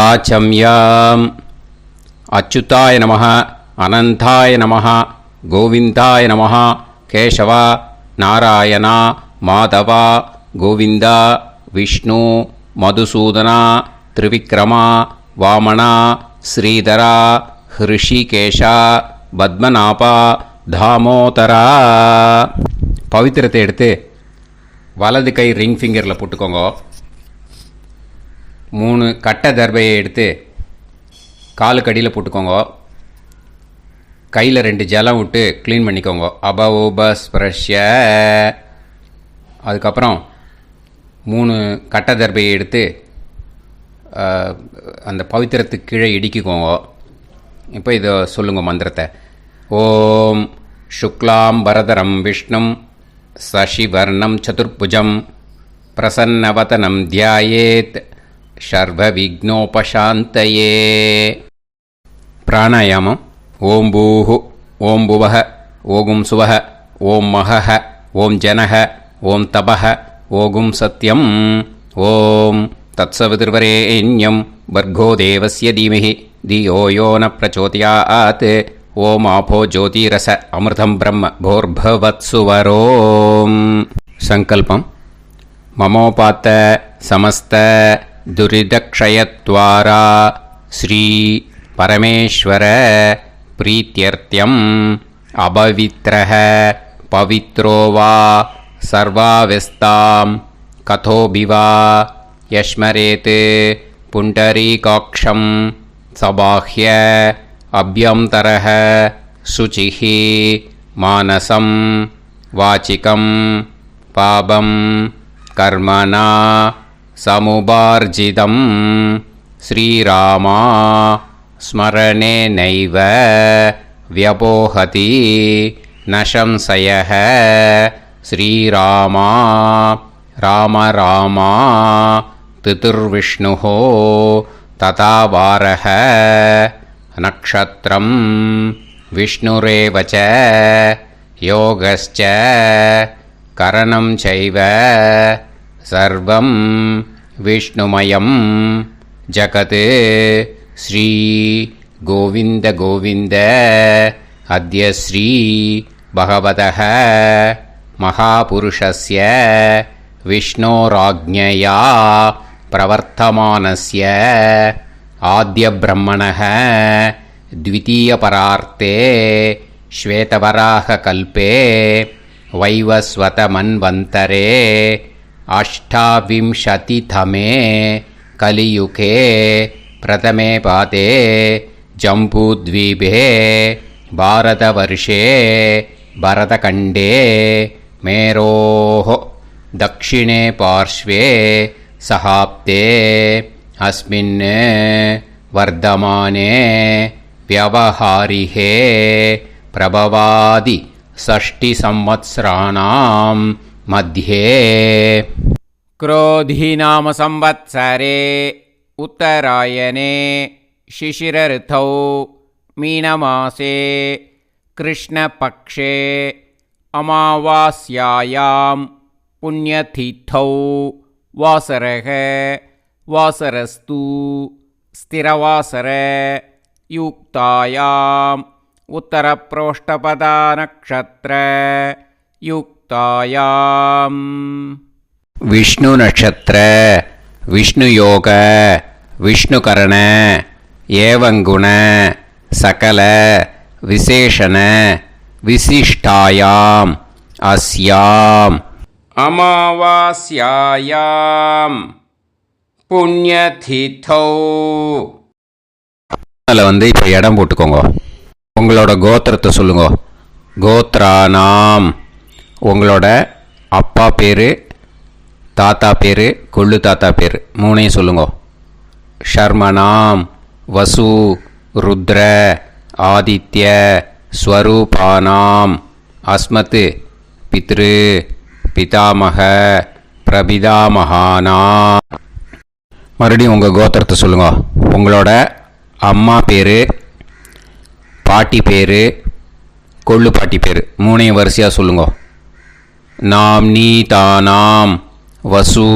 ஆச்சம்யாம். அச்சுதாய நமः, அனந்தாய நமः, கோவிந்தாய நமः, கேசவா, நாராயணா, மாதவா, கோவிந்தா, விஷ்ணு, மதுசூதனா, திரிவிக்ரமா, வாமனா, ஸ்ரீதரா, ஹிருஷிகேஷா, பத்மநாபா, தாமோதரா. பவித்திரத்தை எடுத்து வலது கை ரிங் ஃபிங்கரில் போட்டுக்கோங்க. 3 கட்டை தர்பையை எடுத்து காலுக்கடியில் போட்டுக்கோங்க. கையில் 2 ஜலம் விட்டு க்ளீன் பண்ணிக்கோங்க. அபவோபஸ்பிரஷ்ய. அதுக்கப்புறம் 3 கட்டை தர்பையை எடுத்து அந்த பவித்திரத்துக்கு கீழே இடிக்கிக்கோங்க. இப்போ இதை சொல்லுங்க மந்திரத்தை. ஓம் சுக்லாம் பரதரம் விஷ்ணும் சசிவர்ணம் சதுர்புஜம் பிரசன்னவதனம் தியாயேத் சர்வ விக்னோபசாந்தயே. பிராணாயாமம். ஓம் பூஹு, ஓம் புவஹ, ஓகும் சுவஹ, ஓம் மஹஹ, ஓம் ஜனஹ, ஓம் தபஹ, ஓகும் சத்யம். ஓம் தத்சவிதுர்வரேண்யம் வர்கோ தேவஸ்ய தீமஹி தியோ யோ ந பிரச்சோதயாத். ஓம் ஆபோ ஜோதிரச அமிர்தம் பிரம்ம போர்பவத்சுவரோம். சங்கல்பம். மமோபாத்த சமஸ்த துரிதக்ஷயத்வாரா ஸ்ரீ பரமேஸ்வர பிரீத்யர்த்தியம் அபவித்ரஹ பவித்ரோ வா சர்வாவஸ்தாம் கதோபிவா யஸ்மரேத் புண்டரீகாக்ஷம் சபாஹ்ய அப்யந்தரஹ சுசிஹ மானசம் வாசிகம் பாபம் கர்மணா சமுபார்ஜிதம் ஸ்ரீராமா ஸ்மரணேனைவ வ்யபோஹதி நசம்சயः. ஸ்ரீராமா ராம ராமா திதிர்விஷ்ணுः ததா வாரः நக்ஷத்ரம் விஷ்ணுரேவ ச யோகஸ்ச கரணம் சைவ சர்வம் விஷ்ணுமயம் ஜகத். ஸ்ரீ கோவிந்த கோவிந்த அத்ய ஸ்ரீ பகவதः மகாபுருஷஸ்ய விஷ்ணோராஜ்ஞயா பிரவர்த்தமானஸ்ய ஆத்ய பிரம்மணः த்விதீயபரார்த்தே ஸ்வேதவராக கல்பே வைவஸ்வத மன்வந்தரே அஷ்டாவிம்சதிதமே கலியுகே பிரதமே பாதே ஜம்பூத்வீபே பாரதவர்ஷே பரதகண்டே மேரோः தக்ஷிணே பார்ஷ்வே சஹாப்தே அஸ்மின் வர்தமானே व्यवहारिहे प्रभवादि षष्टि संवत्सराणां मध्ये. क्रोधीनाम संवत्सरे उत्तरायणे शिशिरऋतौ मीनमासे कृष्णपक्षे अमावास्यायां पुण्यतिथौ वासरः वासरस्तु स्थिरवासर युक्तायाम् उत्तरप्रोष्ठपदा नक्षत्र युक्तायाम्. विष्णु नक्षत्र विष्णु योग विष्णुकरण एवं गुण सकल विशेषण विशिष्टायाम् अस्याम् अमावास्यायाम् पुण्यतिथौ. அதில் இப்போ இடம் போட்டுக்கோங்க. உங்களோட கோத்திரத்தை சொல்லுங்க. கோத்ரானாம். உங்களோட அப்பா பேர், தாத்தா பேர், கொள்ளு தாத்தா பேர் 3ஐயும் சொல்லுங்க. ஷர்மனாம் வசு ருத்ர ஆதித்ய ஸ்வரூபானாம் அஸ்மத் பித்ரு பிதாமக பிரபிதாமகானாம். மறுபடியும் உங்கள் கோத்திரத்தை சொல்லுங்க. உங்களோட அம்மா பேர், பாட்டி பேர், கொள்ளு பாட்டி பேர் 3ஐயும் வரிசையாக சொல்லுங்க. நாம் நீ தானாம் வசு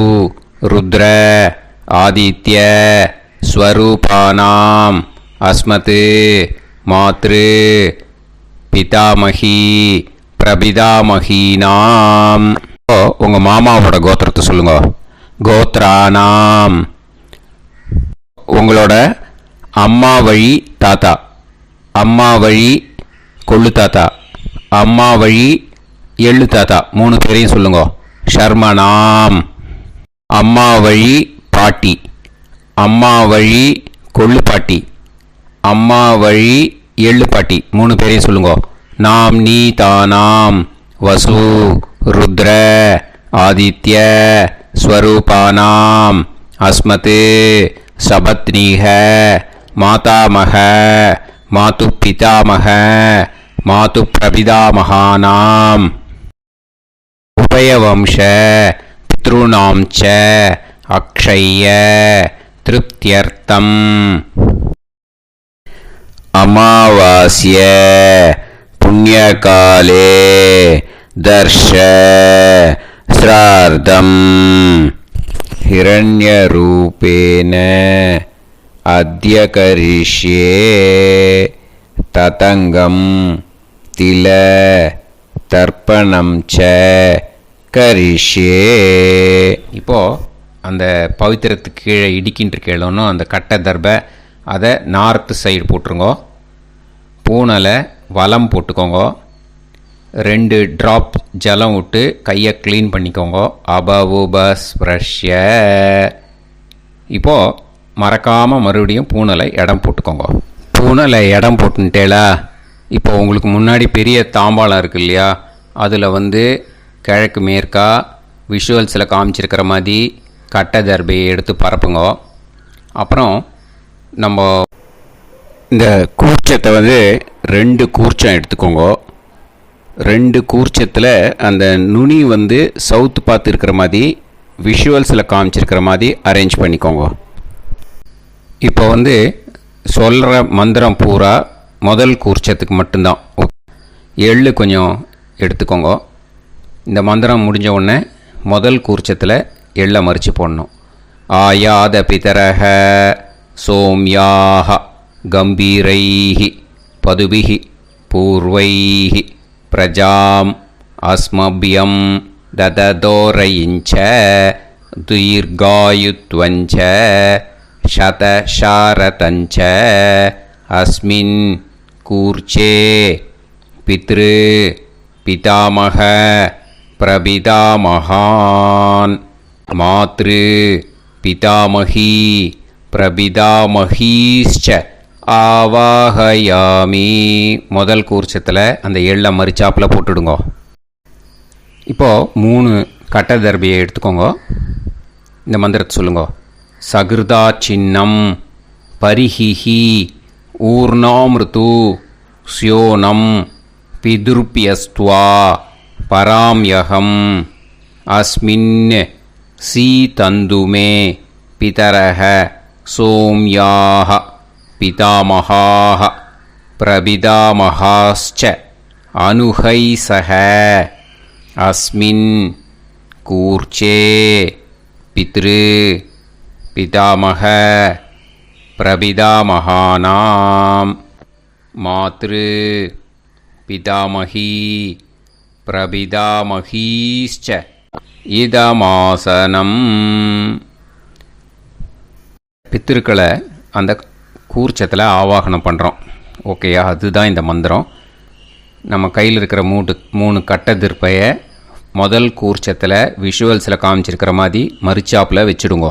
ருத்ர ஆதித்ய ஸ்வரூபானாம் அஸ்மத் மாத்ரு பிதாமகி பிரபிதாமகீனாம். உங்கள் மாமாவோட கோத்திரத்தை சொல்லுங்க. கோத்ரானாம் உங்களோட அம்மா வழி தாத்தா, அம்மா வழி கொள்ளு தாத்தா, அம்மா வழி எள்ளு தாத்தா, 3 பேரையும் சொல்லுங்க. ஷர்மனாம் அம்மா வழி பாட்டி, அம்மா வழி கொள்ளு பாட்டி, அம்மா வழி எள்ளு பாட்டி, 3 பேரையும் சொல்லுங்க. நாம் நீ தானாம் வசு ருத்ர ஆதித்ய ஸ்வரூபானாம் அஸ்மத் சபத்னீஹ மாதாமக மாது பிதாமக மாது பிரபிதாமகானாம் உபயவம்ச பித்ருணாம் ச அக்ஷய திருப்தியர்த்தம் அமாவாஸ்ய புண்ணியகாலே தர்ஷ ஸ்ரார்த்தம் ஹிரண்யரூபேன அத்ய கரிஷ்யே ததங்கம் தில தர்ப்பணம் ச கரிஷ்யே. இப்போது அந்த பவித்திரத்துக்கு கீழே இடிக்கின்ற கேளணும் அந்த கட்டை தர்பை அதை நார்த்து சைடு போட்டுருங்கோ. பூனலை வலம் போட்டுக்கோங்க. 2 ட்ராப் ஜலம் விட்டு கையை க்ளீன் பண்ணிக்கோங்க. அபவுபஸ்ப்ரஷ்ய. இப்போது மறக்காமல் மறுபடியும் பூனலை இடம் போட்டுக்கோங்க. பூனலை இடம் போட்டுட்டேலா. இப்போ உங்களுக்கு முன்னாடி பெரிய தாம்பாளம் இருக்கு இல்லையா, அதில் கிழக்கு மேற்கா விஷுவல்ஸில் காமிச்சிருக்கிற மாதிரி கட்டை தர்பையை எடுத்து பரப்புங்க. அப்புறம் நம்ம இந்த கூர்ச்சத்தை 2 கூர்ச்சம் எடுத்துக்கோங்க. 2 கூர்ச்சத்தில் அந்த நுனி சவுத்து பார்த்து இருக்கிற மாதிரி விஷுவல்ஸில் காமிச்சிருக்கிற மாதிரி அரேஞ்ச் பண்ணிக்கோங்க. இப்போ சொல்கிற மந்திரம் பூரா முதல் கூர்ச்சத்துக்கு மட்டும்தான். எள்ளு கொஞ்சம் எடுத்துக்கோங்க. இந்த மந்திரம் முடிஞ்ச உடனே முதல் கூர்ச்சத்தில் எள்ளை மறித்து போடணும். ஆயாத பிதரஹ சோம்யாக கம்பீரைஹி பதுபிஹி பூர்வைஹி பிரஜாம் அஸ்மபியம் தததோரயிஞ்ச தீர்காயுத்வஞ்ச சதசாரதஞ்ச அஸ்மின் கூர்ச்சே பித்ரு பிதாமக பிரபிதாமகான் மாத்ரு பிதாமகி பிரபிதாமகீஸ்ச ஆவாஹயாமி. முதல் கூர்ச்சத்தில் அந்த எள்ளை மறிச்சாப்பில் போட்டுடுங்க. இப்போது 3 கட்டை தர்பியை எடுத்துக்கோங்க. இந்த மந்திரத்தை சொல்லுங்க. சகிருதா சின்னம் பரிஹிஹி ஊர்ணாமிருத்து ஸ்யோனம் பிதுர்பியஸ்துவா பராம்யகம் அஸ்மின் சீதந்துமே பிதரஹ சோம்யாக பிதாமகாः பிரபிதாமகாஸ்ச அனுஹைசஹ அஸ்மின் கூர்ச்சே பித்ரு பிதாமக பிரபிதாமகானாம் மாத்ரு பிதாமகி பிரபிதாமகீஸ்ச இதமாசனம். பித்திருக்களை அந்த கூர்ச்சத்தில் ஆவாகனம் பண்ணுறோம். ஓகேயா? அதுதான் இந்த மந்திரம். நம்ம கையில் இருக்கிற 3 கட்டை திருப்பையை முதல் கூர்ச்சத்தில் விஷுவல்ஸில் காமிச்சிருக்கிற மாதிரி மறிச்சாப்பில் வச்சுடுங்க.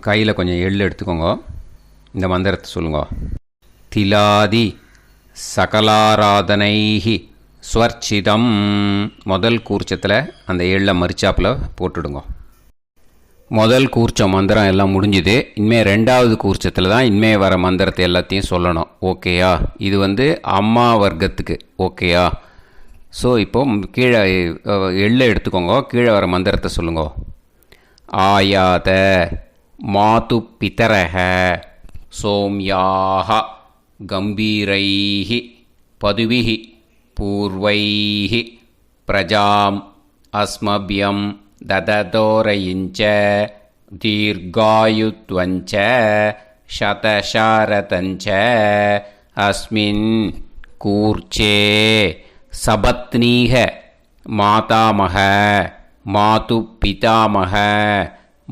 கையில் கொஞ்சம் எள்ளு எடுத்துக்கோங்க. இந்த மந்திரத்தை சொல்லுங்க. திலாதி சகலாராதனைஹி ஸ்வர்ச்சிதம். முதல் கூர்ச்சத்தில் அந்த எள்ளை மறிச்சாப்பில் போட்டுடுங்க. முதல் கூர்ச்சம் மந்திரம் எல்லாம் முடிஞ்சுது. இனிமேல் 2வது கூர்ச்சத்தில் தான் இனிமேல் வர மந்திரத்தை எல்லாத்தையும் சொல்லணும். ஓகேயா? இது அம்மா வர்க்கத்துக்கு. ஓகேயா? ஸோ இப்போது கீழே எள்ளை எடுத்துக்கோங்க. கீழே வர மந்திரத்தை சொல்லுங்க. ஆயாத மாது பிதரஹ சோம்யாக கம்பீரைஹி பதுபிஹி பூர்வைஹி பிரஜாம் அஸ்மபியம் தததோரயிஞ்ச தீர்காயுத்வஞ்ச சதசாரதஞ்ச அஸ்மின் கூர்ச்சே சபத்னீக மாதாமக மாது பிதாமக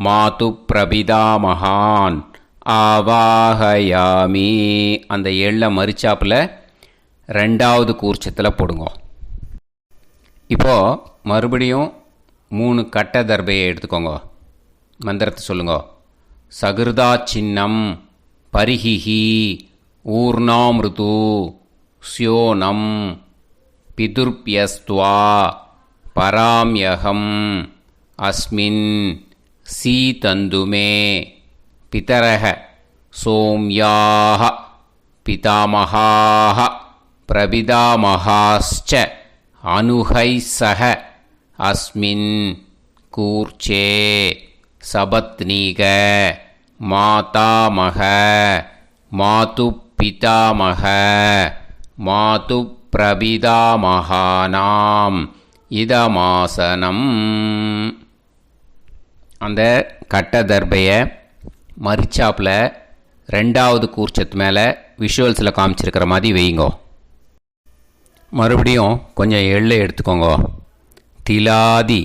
மாது பிரபிதாமகான் ஆவாஹயாமி. அந்த எள்ள மரிச்சாப்பில் ரெண்டாவது கூர்ச்சத்தில் போடுங்க. இப்போது மறுபடியும் 3 கட்ட தர்பையை எடுத்துக்கோங்க. மந்திரத்தை சொல்லுங்க. சகிருதா சின்னம் பரிஹிஹி ஊர்ணாமிருது ஸ்யோனம் பிதுர்பியஸ்துவா பராம்யகம் அஸ்மின் சீதந்துமே பிதரஹ சோம்யாக பிதாமகாः பிரபிதாமகாஸ்ச அனுஹைசஹ அஸ்மின் கூர்ச்சே சபத்னீக மாதாமக மாது பிதாமக மாது பிரபிதாமகானாம் இதமாசனம். அந்த கட்ட தர்பையை மரிச்சாப்பில் ரெண்டாவது கூர்ச்சத்து மேலே விஷுவல்ஸில் காமிச்சிருக்கிற மாதிரி வைங்கோ. மறுபடியும் கொஞ்சம் எள்ளை எடுத்துக்கோங்க. திலாதி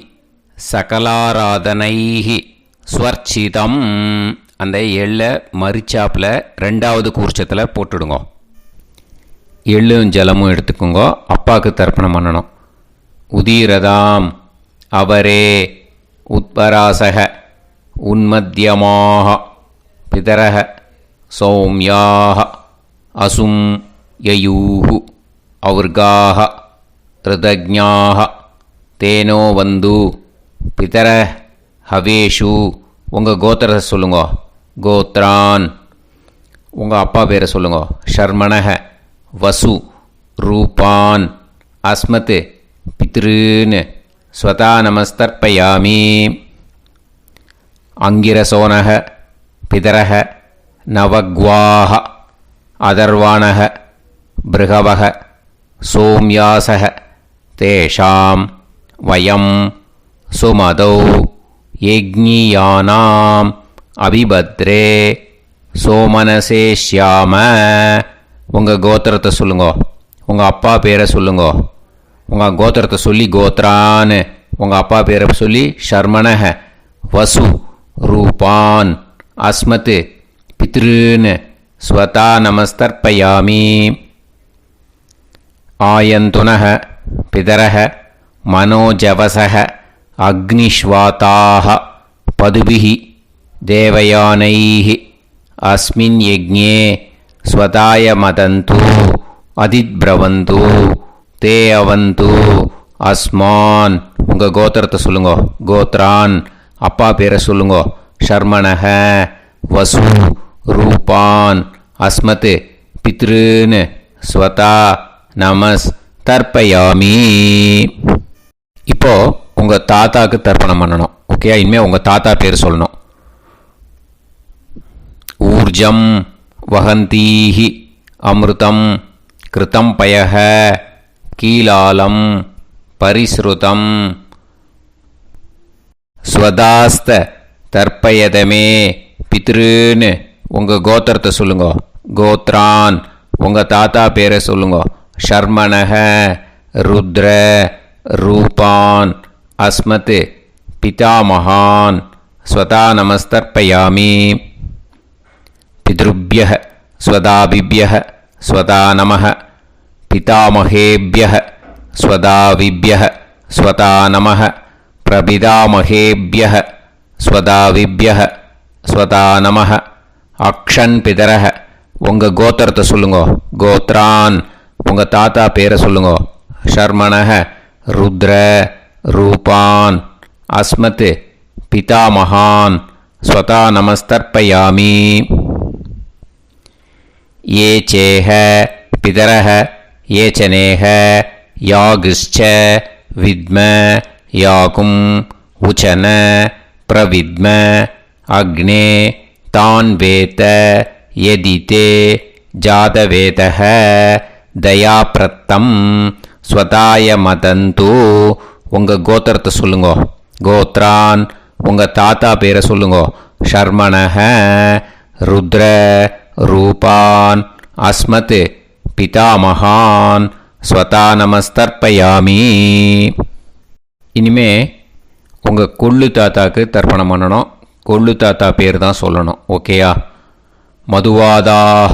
சகலாராதனைஹி ஸ்வர்ச்சிதம். அந்த எள்ளை மரிச்சாப்பில் ரெண்டாவது கூர்ச்சத்தில் போட்டுடுங்க. எள்ளும் ஜலமும் எடுத்துக்கோங்க. அப்பாவுக்கு தர்ப்பணம் பண்ணணும். உதீரதாம் அவரே உத்பராசக உன்மத்தியமாக பிதரக சௌம்யாக அசும் யயூஹு அவர்காக ரிதஜ்ஞாக தேனோ வந்து பிதர ஹவேஷு. உங்கள் கோத்திரத்தை சொல்லுங்க. கோத்ரான். உங்கள் அப்பா பேரை சொல்லுங்க. ஷர்மணக வசு ரூபான் அஸ்மத் பித்ருன்னு ஸ்வதா நமஸ்தர்ப்பயாமி. அங்கிரசோனக பிதரக நவக்வாஹ அதர்வாணக பிருகவக சோம்யாசக தேஷாம் வயம் சுமதௌ யஜ்ஞியானாம் அபிபத்ரே சோமனசேஷ்யாம. உங்கள் கோத்திரத்தை சொல்லுங்க. உங்கள் அப்பா பேரை சொல்லுங்க. உங்கள் கோத்திரத்தை சொல்லி கோத்ரான்னு உங்கள் அப்பா பேரை சொல்லி ஷர்மணக வசு ரூபான் அஸ்மத் பித்ருன்னு ஸ்வதா நமஸ்தர்ப்பயாமி. ஆயந்துனக பிதரக மனோஜவசக அக்னிஷ்வாதாக பதுபிஹி தேவயானைஹி அஸ்மின் யஜ்ஞே ஸ்வதாய மதந்து அதித்பிரவந்து தே அவது அஸ்மான். உங்கள் கோத்திரத்தை சொல்லுங்க. கோத்ரான். அப்பா பேரை சொல்லுங்க. ஷர்மணக வசு ரூபான் அஸ்மத் பித்ருன்னு ஸ்வதா நமஸ் தர்ப்பயாமி. இப்போது உங்கள் தாத்தாவுக்கு தர்ப்பணம் பண்ணணும். ஓகே, இனிமேல் உங்கள் தாத்தா பேர் சொல்லணும். ஊர்ஜம் வஹந்தீஹி அமிர்தம் கிருதம் பயஹ கீலாலம் பரிஸ்ருதம் ஸ்வதாஸ்த தர்ப்பயதமே பித்ருன்னு உங்கள் கோத்திரத்தை சொல்லுங்க. கோத்ரான். உங்கள் தாத்தா பேரை சொல்லுங்க. ஷர்மணக ருத்ர ரூபான் அஸ்மத் பிதாமகான் ஸ்வதா நமஸ்தர்ப்பயாமி. பித்ருப்யஹ ஸ்வதாபிப்யஹ ஸ்வதா நமஹ பிதாமகேப்யஹ ஸ்வதாவிப்யஹ ஸ்வதா நமஹ பிரபிதாமகேப்யஹ ஸ்வதாவிப்யஹ ஸ்வதா நமஹ. அக்ஷன் பிதரஹ. உங்கள் கோத்திரத்தை சொல்லுங்க. கோத்ரான். உங்கள் தாத்தா பேரை சொல்லுங்க. ஷர்மணக ருத்ர ரூபான் அஸ்மத் பிதாமகான் ஸ்வதா நமஸ்தர்ப்பயாமி. ये चेह पितरः ये चनेह यागश्च विद्म याकुम् उचन प्रविद्म अग्ने तान् वेत यदिते जातवेतः दयाप्रत्तं स्वताय मदन्तु. உங்கள் கோத்திரத்தை சொல்லுங்க. கோத்ரான். உங்கள் தாத்தா பேரை சொல்லுங்க. ஷர்மணஹ ருத்ர ரூபான் அஸ்மத் பிதாமகான் ஸ்வதா நமஸ்தர்ப்பயாமி. இனிமே உங்கள் கொள்ளு தாத்தாக்கு தர்ப்பணம் பண்ணணும். கொள்ளு தாத்தா பேர் தான் சொல்லணும். ஓகேயா? மதுவாதாக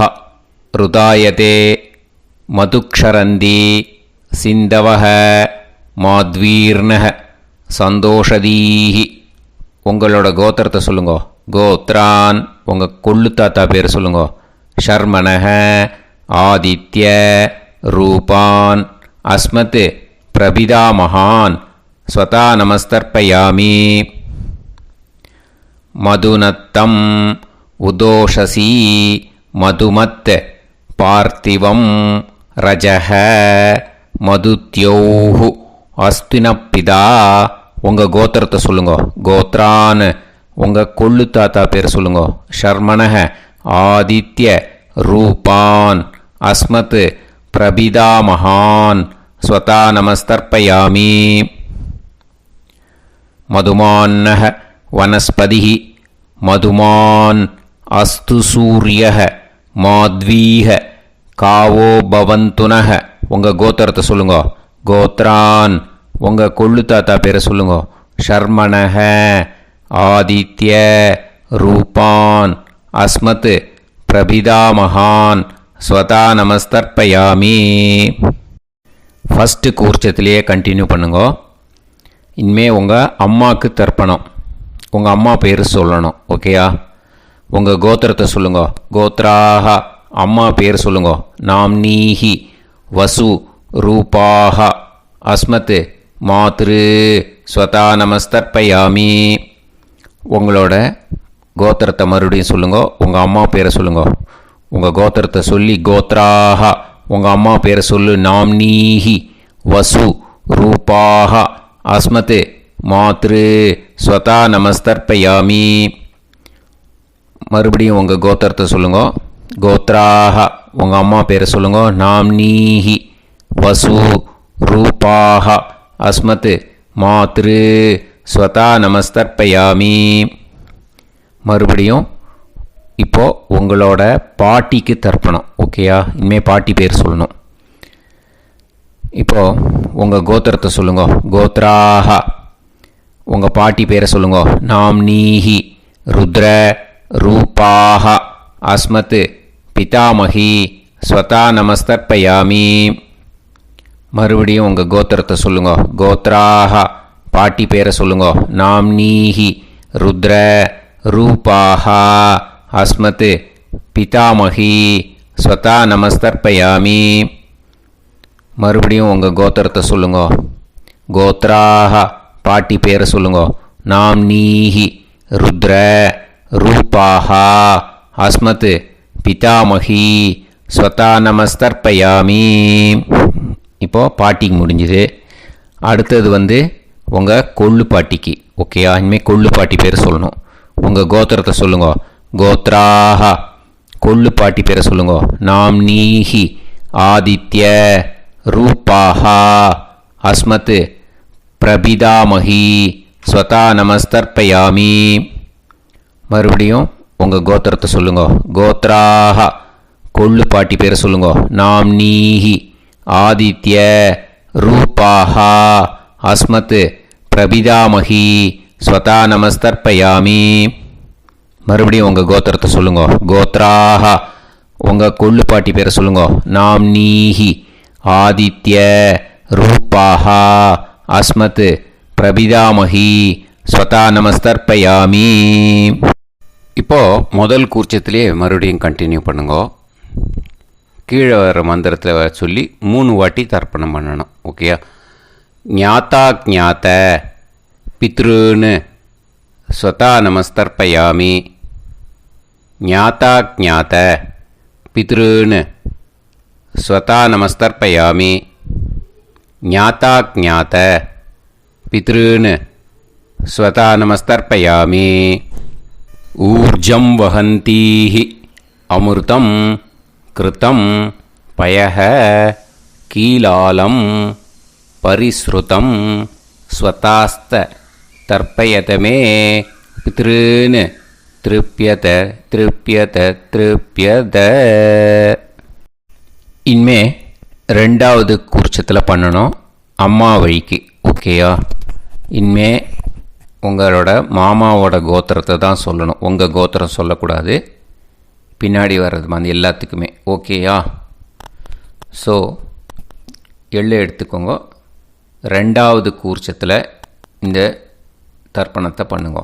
ருதாயதே மதுக்ஷரந்தி சிந்தவஹ மாத்வீர்ணஹ சந்தோஷதீஹி. உங்களோட கோத்திரத்தை சொல்லுங்க. கோத்ரான் உங்கள் கொள்ளு தாத்தா பேர் சொல்லுங்க. ஷர்மணஹ ஆதித்ய ரூபான் அஸ்மத் பிரபிதாமகான் ஸ்வதா நமஸ்தர்ப்பயாமி. மதுநத்தம் உதோஷசி மதுமத் பார்த்திவம் ரஜஹ மதுத்யோஹு அஸ்தினப்பிதா. உங்கள் கோத்திரத்தை சொல்லுங்க. கோத்ரான் உங்கள் கொள்ளு தாத்தா பேர் சொல்லுங்க. ஷர்மணஹ ஆதித்ய ரூபான் அஸ்மத் பிரபிதாமகான் ஸ்வதா நமஸ்தர்ப்பயாமி. மதுமான்னஹ வனஸ்பதிஹி மதுமான் அஸ்து சூரியஹ மாத்வீஹ காவோ பவந்துனஹ. உங்கள் கோத்திரத்தை சொல்லுங்க. கோத்ரான் உங்கள் கொள்ளு தாத்தா பேரை சொல்லுங்க. ஷர்மணஹ ஆதித்ய ரூபான் அஸ்மத் பிரபிதாமகான் ஸ்வதா நமஸ்தர்ப்பயாமி. ஃபஸ்ட்டு கூர்ச்சத்திலேயே கண்டினியூ பண்ணுங்க. இனிமே உங்கள் அம்மாவுக்கு தர்ப்பணம். உங்கள் அம்மா பேர் சொல்லணும். ஓகேயா? உங்கள் கோத்திரத்தை சொல்லுங்க. கோத்ராக அம்மா பேர் சொல்லுங்க. நாம்னீஹி வசு ரூபாக அஸ்மத் மாத்ரு ஸ்வதா நமஸ்தர்ப்பயாமி. உங்களோட கோத்திரத்தை மறுபடியும் சொல்லுங்க. உங்கள் அம்மா பேரை சொல்லுங்க. உங்கள் கோத்திரத்தை சொல்லி கோத்ராக உங்கள் அம்மா பேரை சொல்லு. நாம்னீஹி வசு ரூபாக அஸ்மத் மாத்ரு ஸ்வதா நமஸ்தர்ப்பயாமி. மறுபடியும் உங்கள் கோத்திரத்தை சொல்லுங்க. கோத்ராக உங்கள் அம்மா பேரை சொல்லுங்க. நாம்னீஹி வசு ரூபாக அஸ்மத் மாத்ரு ஸ்வதா நமஸ்தர்ப்பயாமி. மறுபடியும் இப்போது உங்களோட பாட்டிக்கு தர்ப்பணம். ஓகேயா? இனிமேல் பாட்டி பேர் சொல்லணும். இப்போது உங்கள் கோத்திரத்தை சொல்லுங்க. கோத்ராக உங்கள் பாட்டி பேரை சொல்லுங்க. நாம்னீஹி ருத்ர ரூபாக அஸ்மத் பிதாமகி ஸ்வதா நமஸ்தர்ப்பயாமி. மறுபடியும் உங்கள் கோத்திரத்தை சொல்லுங்க. கோத்ராக பாட்டி பேரை சொல்லுங்க. நாம்னீஹி ருத்ர ரூபாக அஸ்மத் பிதாமகி ஸ்வதா நமஸ்தர்ப்பயாமி. மறுபடியும் உங்கள் கோத்திரத்தை சொல்லுங்க. கோத்ராக பாட்டி பேரை சொல்லுங்க. நாம்னீஹி ருத்ர ரூபாக அஸ்மத் பிதாமகி ஸ்வதா நமஸ்தர்ப்பயாமி. இப்போது பாட்டிக்கு முடிஞ்சுது. அடுத்தது உங்கள் கொள்ளு பாட்டிக்கு. ஓகேயா? இனிமேல் கொள்ளு பாட்டி பேர் சொல்லணும். உங்கள் கோத்திரத்தை சொல்லுங்க. கோத்ராக கொள்ளு பாட்டி பேரை சொல்லுங்க. நாம்னீஹி ஆதித்ய ரூபாக அஸ்மத் பிரபிதாமகி ஸ்வதா நமஸ்தர்ப்பயாமி. மறுபடியும் உங்கள் கோத்திரத்தை சொல்லுங்க. கோத்ராக கொள்ளு பாட்டி பேரை சொல்லுங்க. நாம்னீஹி ஆதித்ய ரூபாக அஸ்மத் பிரபிதாமகி ஸ்வதா நமஸ்தர்ப்பயாமி. மறுபடியும் உங்கள் கோத்திரத்தை சொல்லுங்க. கோத்ராக உங்கள் கொள்ளு பாட்டி பேரை சொல்லுங்க. நாம்னீஹி ஆதித்ய ரூபாக அஸ்மத் பிரபிதாமகி ஸ்வதா நமஸ்தர்ப்பயாமி. இப்போது முதல் கூர்ச்சத்திலே மறுபடியும் கண்டினியூ பண்ணுங்க. கீழே வர மந்திரத்தில் சொல்லி 3 வாட்டி தர்ப்பணம் பண்ணணும். ஓகேயா? ஞாத்தா ஞாத்த பித்ருன்னு ஸ்வதா நமஸ்தர்ப்பயாமி. ஞாத்தா ஞாத்த பித்ருன்னு ஸ்வதா நமஸ்தர்ப்பயாமி. ஞாத்தா ஞாத்த பித்ருன்னு ஸ்வதா நமஸ்தர்ப்பயாமி. ஊர்ஜம் வஹந்தீஹி அமிர்தம் கிருதம் பயஹ கீலாலம் பரிஸ்ருதம் ஸ்வதாஸ்த தர்ப்பயதமே பித்ருன்னு திருப்பியத திருப்பியத திருப்பியத. இனிமே ரெண்டாவது கூர்ச்சத்தில் பண்ணணும் அம்மா வழிக்கு. ஓகேயா? இனிமே உங்களோட மாமாவோட கோத்திரத்தை தான் சொல்லணும், உங்கள் கோத்திரம் சொல்லக்கூடாது. பின்னாடி வர்றது மாதிரி எல்லாத்துக்குமே. ஓகேயா? ஸோ எள்ளு எடுத்துக்கோங்க. ரெண்டாவது கூர்ச்சத்தில் இந்த தர்ப்பணத்தை பண்ணுங்க.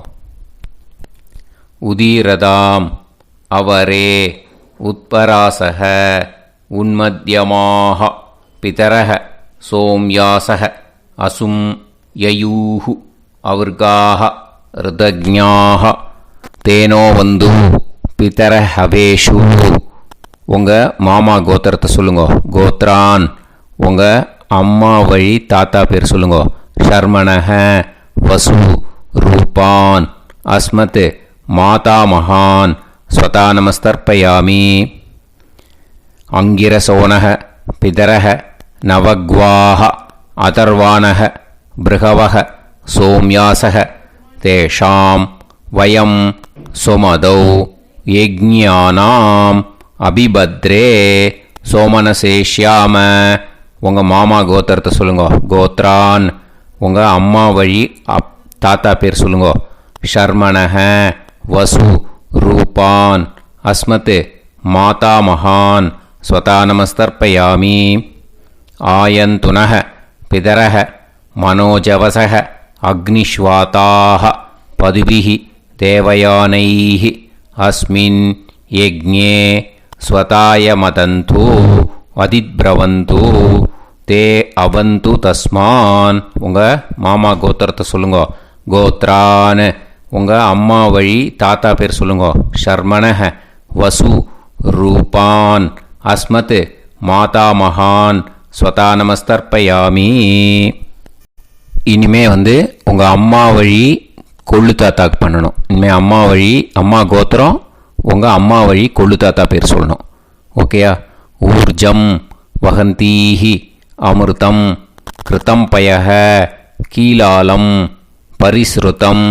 உதீரதாம் அவரே உத்பராசக உன்மத்யமாக பிதரக சோம்யாசக அசும் யயூஹு அவர்காக ருதஜ்ஞாக தேனோ வந்து பிதர ஹவேஷு. உங்கள் மாமா கோத்திரத்தை சொல்லுங்க. கோத்ரான் உங்கள் அம்மா வழி தாத்தா பேர் சொல்லுங்க. ஷர்மணக வசு ரூபான் அஸ்மத் மாதா மகான் ஸ்வதா நமஸ்தர்ப்பயாமி. அங்கிரசோனக பிதரக நவக்வாக அதர்வானக பிருகவக சோம்யாசக தேஷாம் வயம் சுமதௌ யஜ்ஞானாம் அபிபத்ரே சோமனசேஷ்யாம. உங்கள் மாமா கோத்திரத்தை சொல்லுங்க. கோத்ரான் உங்கள் அம்மா வழி தாத்தா பேர் சொல்லுங்க. ஷர்மணக வசு ரூபான் அஸ்மத் மாதா மகான் ஸ்வதா நமஸ்தர்ப்பயாமி. ஆயந்துனக பிதரக மனோஜவசக அக்னிஷ்வாதாக பதுபிஹி தேவயானைஹி அஸ்மின் யஜ்ஞே ஸ்வதாய மதந்து அதித்ரவந்து தே அவந்து தஸ்மான். உங்கள் மாமா கோத்திரத்தை சொல்லுங்க. கோத்ரான் உங்கள் அம்மா வழி தாத்தா பேர் சொல்லுங்க. ஷர்மணக வசு ரூபான் அஸ்மத் மாதா மகான் ஸ்வதா நமஸ்தர்ப்பயாமி. இனிமே உங்கள் அம்மா வழி கொள்ளு தாத்தாக்கு பண்ணணும். இனிமேல் அம்மா வழி அம்மா கோத்திரம் உங்கள் அம்மா வழி கொள்ளு தாத்தா பேர் சொல்லணும். ஓகேயா? ஊர்ஜம் வகந்தீஹி அமிர்தம் கிருதம் பயக கீலாலம் பரிஸ்ருதம்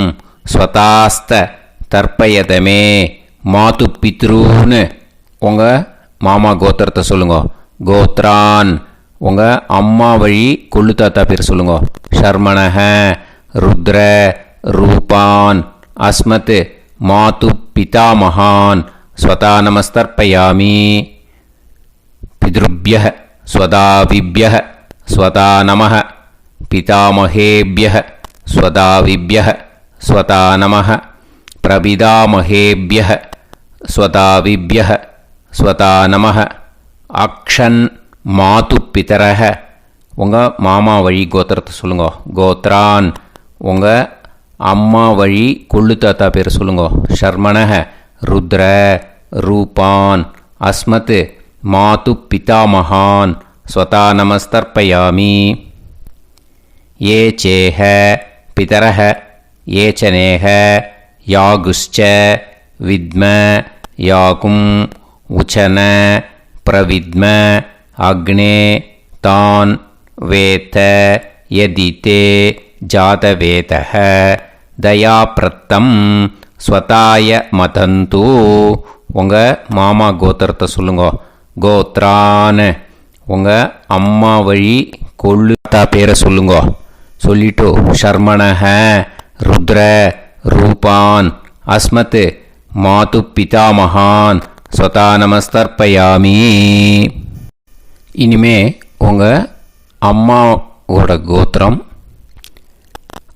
ஸ்வதாஸ்த தர்ப்பயதமே மாது பித்ருன்னு. உங்கள் மாமா கோத்திரத்தை சொல்லுங்க. கோத்ரான் உங்கள் அம்மா வழி கொள்ளு தாத்தா பேர் சொல்லுங்க. ஷர்மணக ருத்ர ரூபான் அஸ்மத் மாது பிதா மகான் ஸ்வதா நமஸ்தர்ப்பயாமி. பித்ருப்யः ஸ்வதாவிப்யः ஸ்வதா நமः பிதாமகேப்யः ஸ்வதாவிப்யः ஸ்வதா நமः பிரபிதாமகேப்யः ஸ்வதாவிப்யः ஸ்வதா நமः. அக்ஷன் மாது பிதரக உங்கள் மாமா வழி கோத்திரத்தை சொல்லுங்க. கோத்ரான் உங்கள் அம்மா வழி கொள்ளு தாத்தா பேர் சொல்லுங்க. ஷர்மணக ருத்ர ரூபான் அஸ்மத் மாது பிதா மகான் ஸ்வதா நமஸ்தர்ப்பயாமி. ஏ சேஹ பிதரஹ ஏ சனேஹ யாகுஷ்ச வித்ம யாகும் உச்சன பிரவித்ம அக்னே தான் வேத யதிதே ஜாதவேதஹ தயாப்ரத்தம் ஸ்வதாய மதந்து. உங்கள் மாமா கோத்திரத்தை சொல்லுங்க. கோத்ரான் உங்கள் அம்மா வழி கொள்ளு தாத்தா பேரை சொல்லுங்க. சொல்லிட்டு ஷர்மணக ருத்ர ரூபான் அஸ்மத் மாது பிதா மகான் ஸ்வதா நமஸ்தர்ப்பயாமி. இனிமே உங்கள் அம்மாவோட கோத்திரம்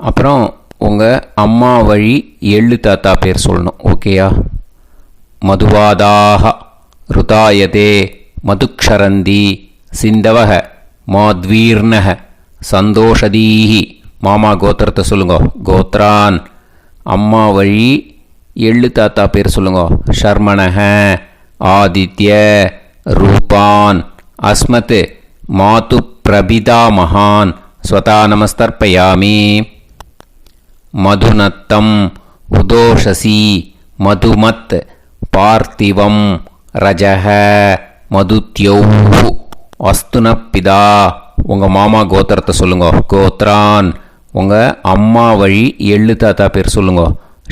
அப்புறம் உங்கள் அம்மா வழி எள்ளு தாத்தா பேர் சொல்லணும். ஓகேயா? மதுவாதாக ருதாயதே மதுக்ஷரந்தி சிந்தவக மாத்வீர்ணக சந்தோஷதீஹி. மாமா கோத்திரத்தை சொல்லுங்க. கோத்ரான் அம்மா வழி எள்ளு தாத்தா பேர் சொல்லுங்க. ஷர்மணக ஆதித்ய ரூபான் அஸ்மத் மாது பிரபிதா மகான் ஸ்வதா நமஸ்தர்ப்பயாமி. மதுநத்தம் உதோஷசி மதுமத் பார்த்திவம் ரஜக மதுத்யௌ அஸ்துனப்பிதா. உங்கள் மாமா கோத்திரத்தை சொல்லுங்க. கோத்ரான் உங்கள் அம்மா வழி எள்ளு தாத்தா பேர் சொல்லுங்க.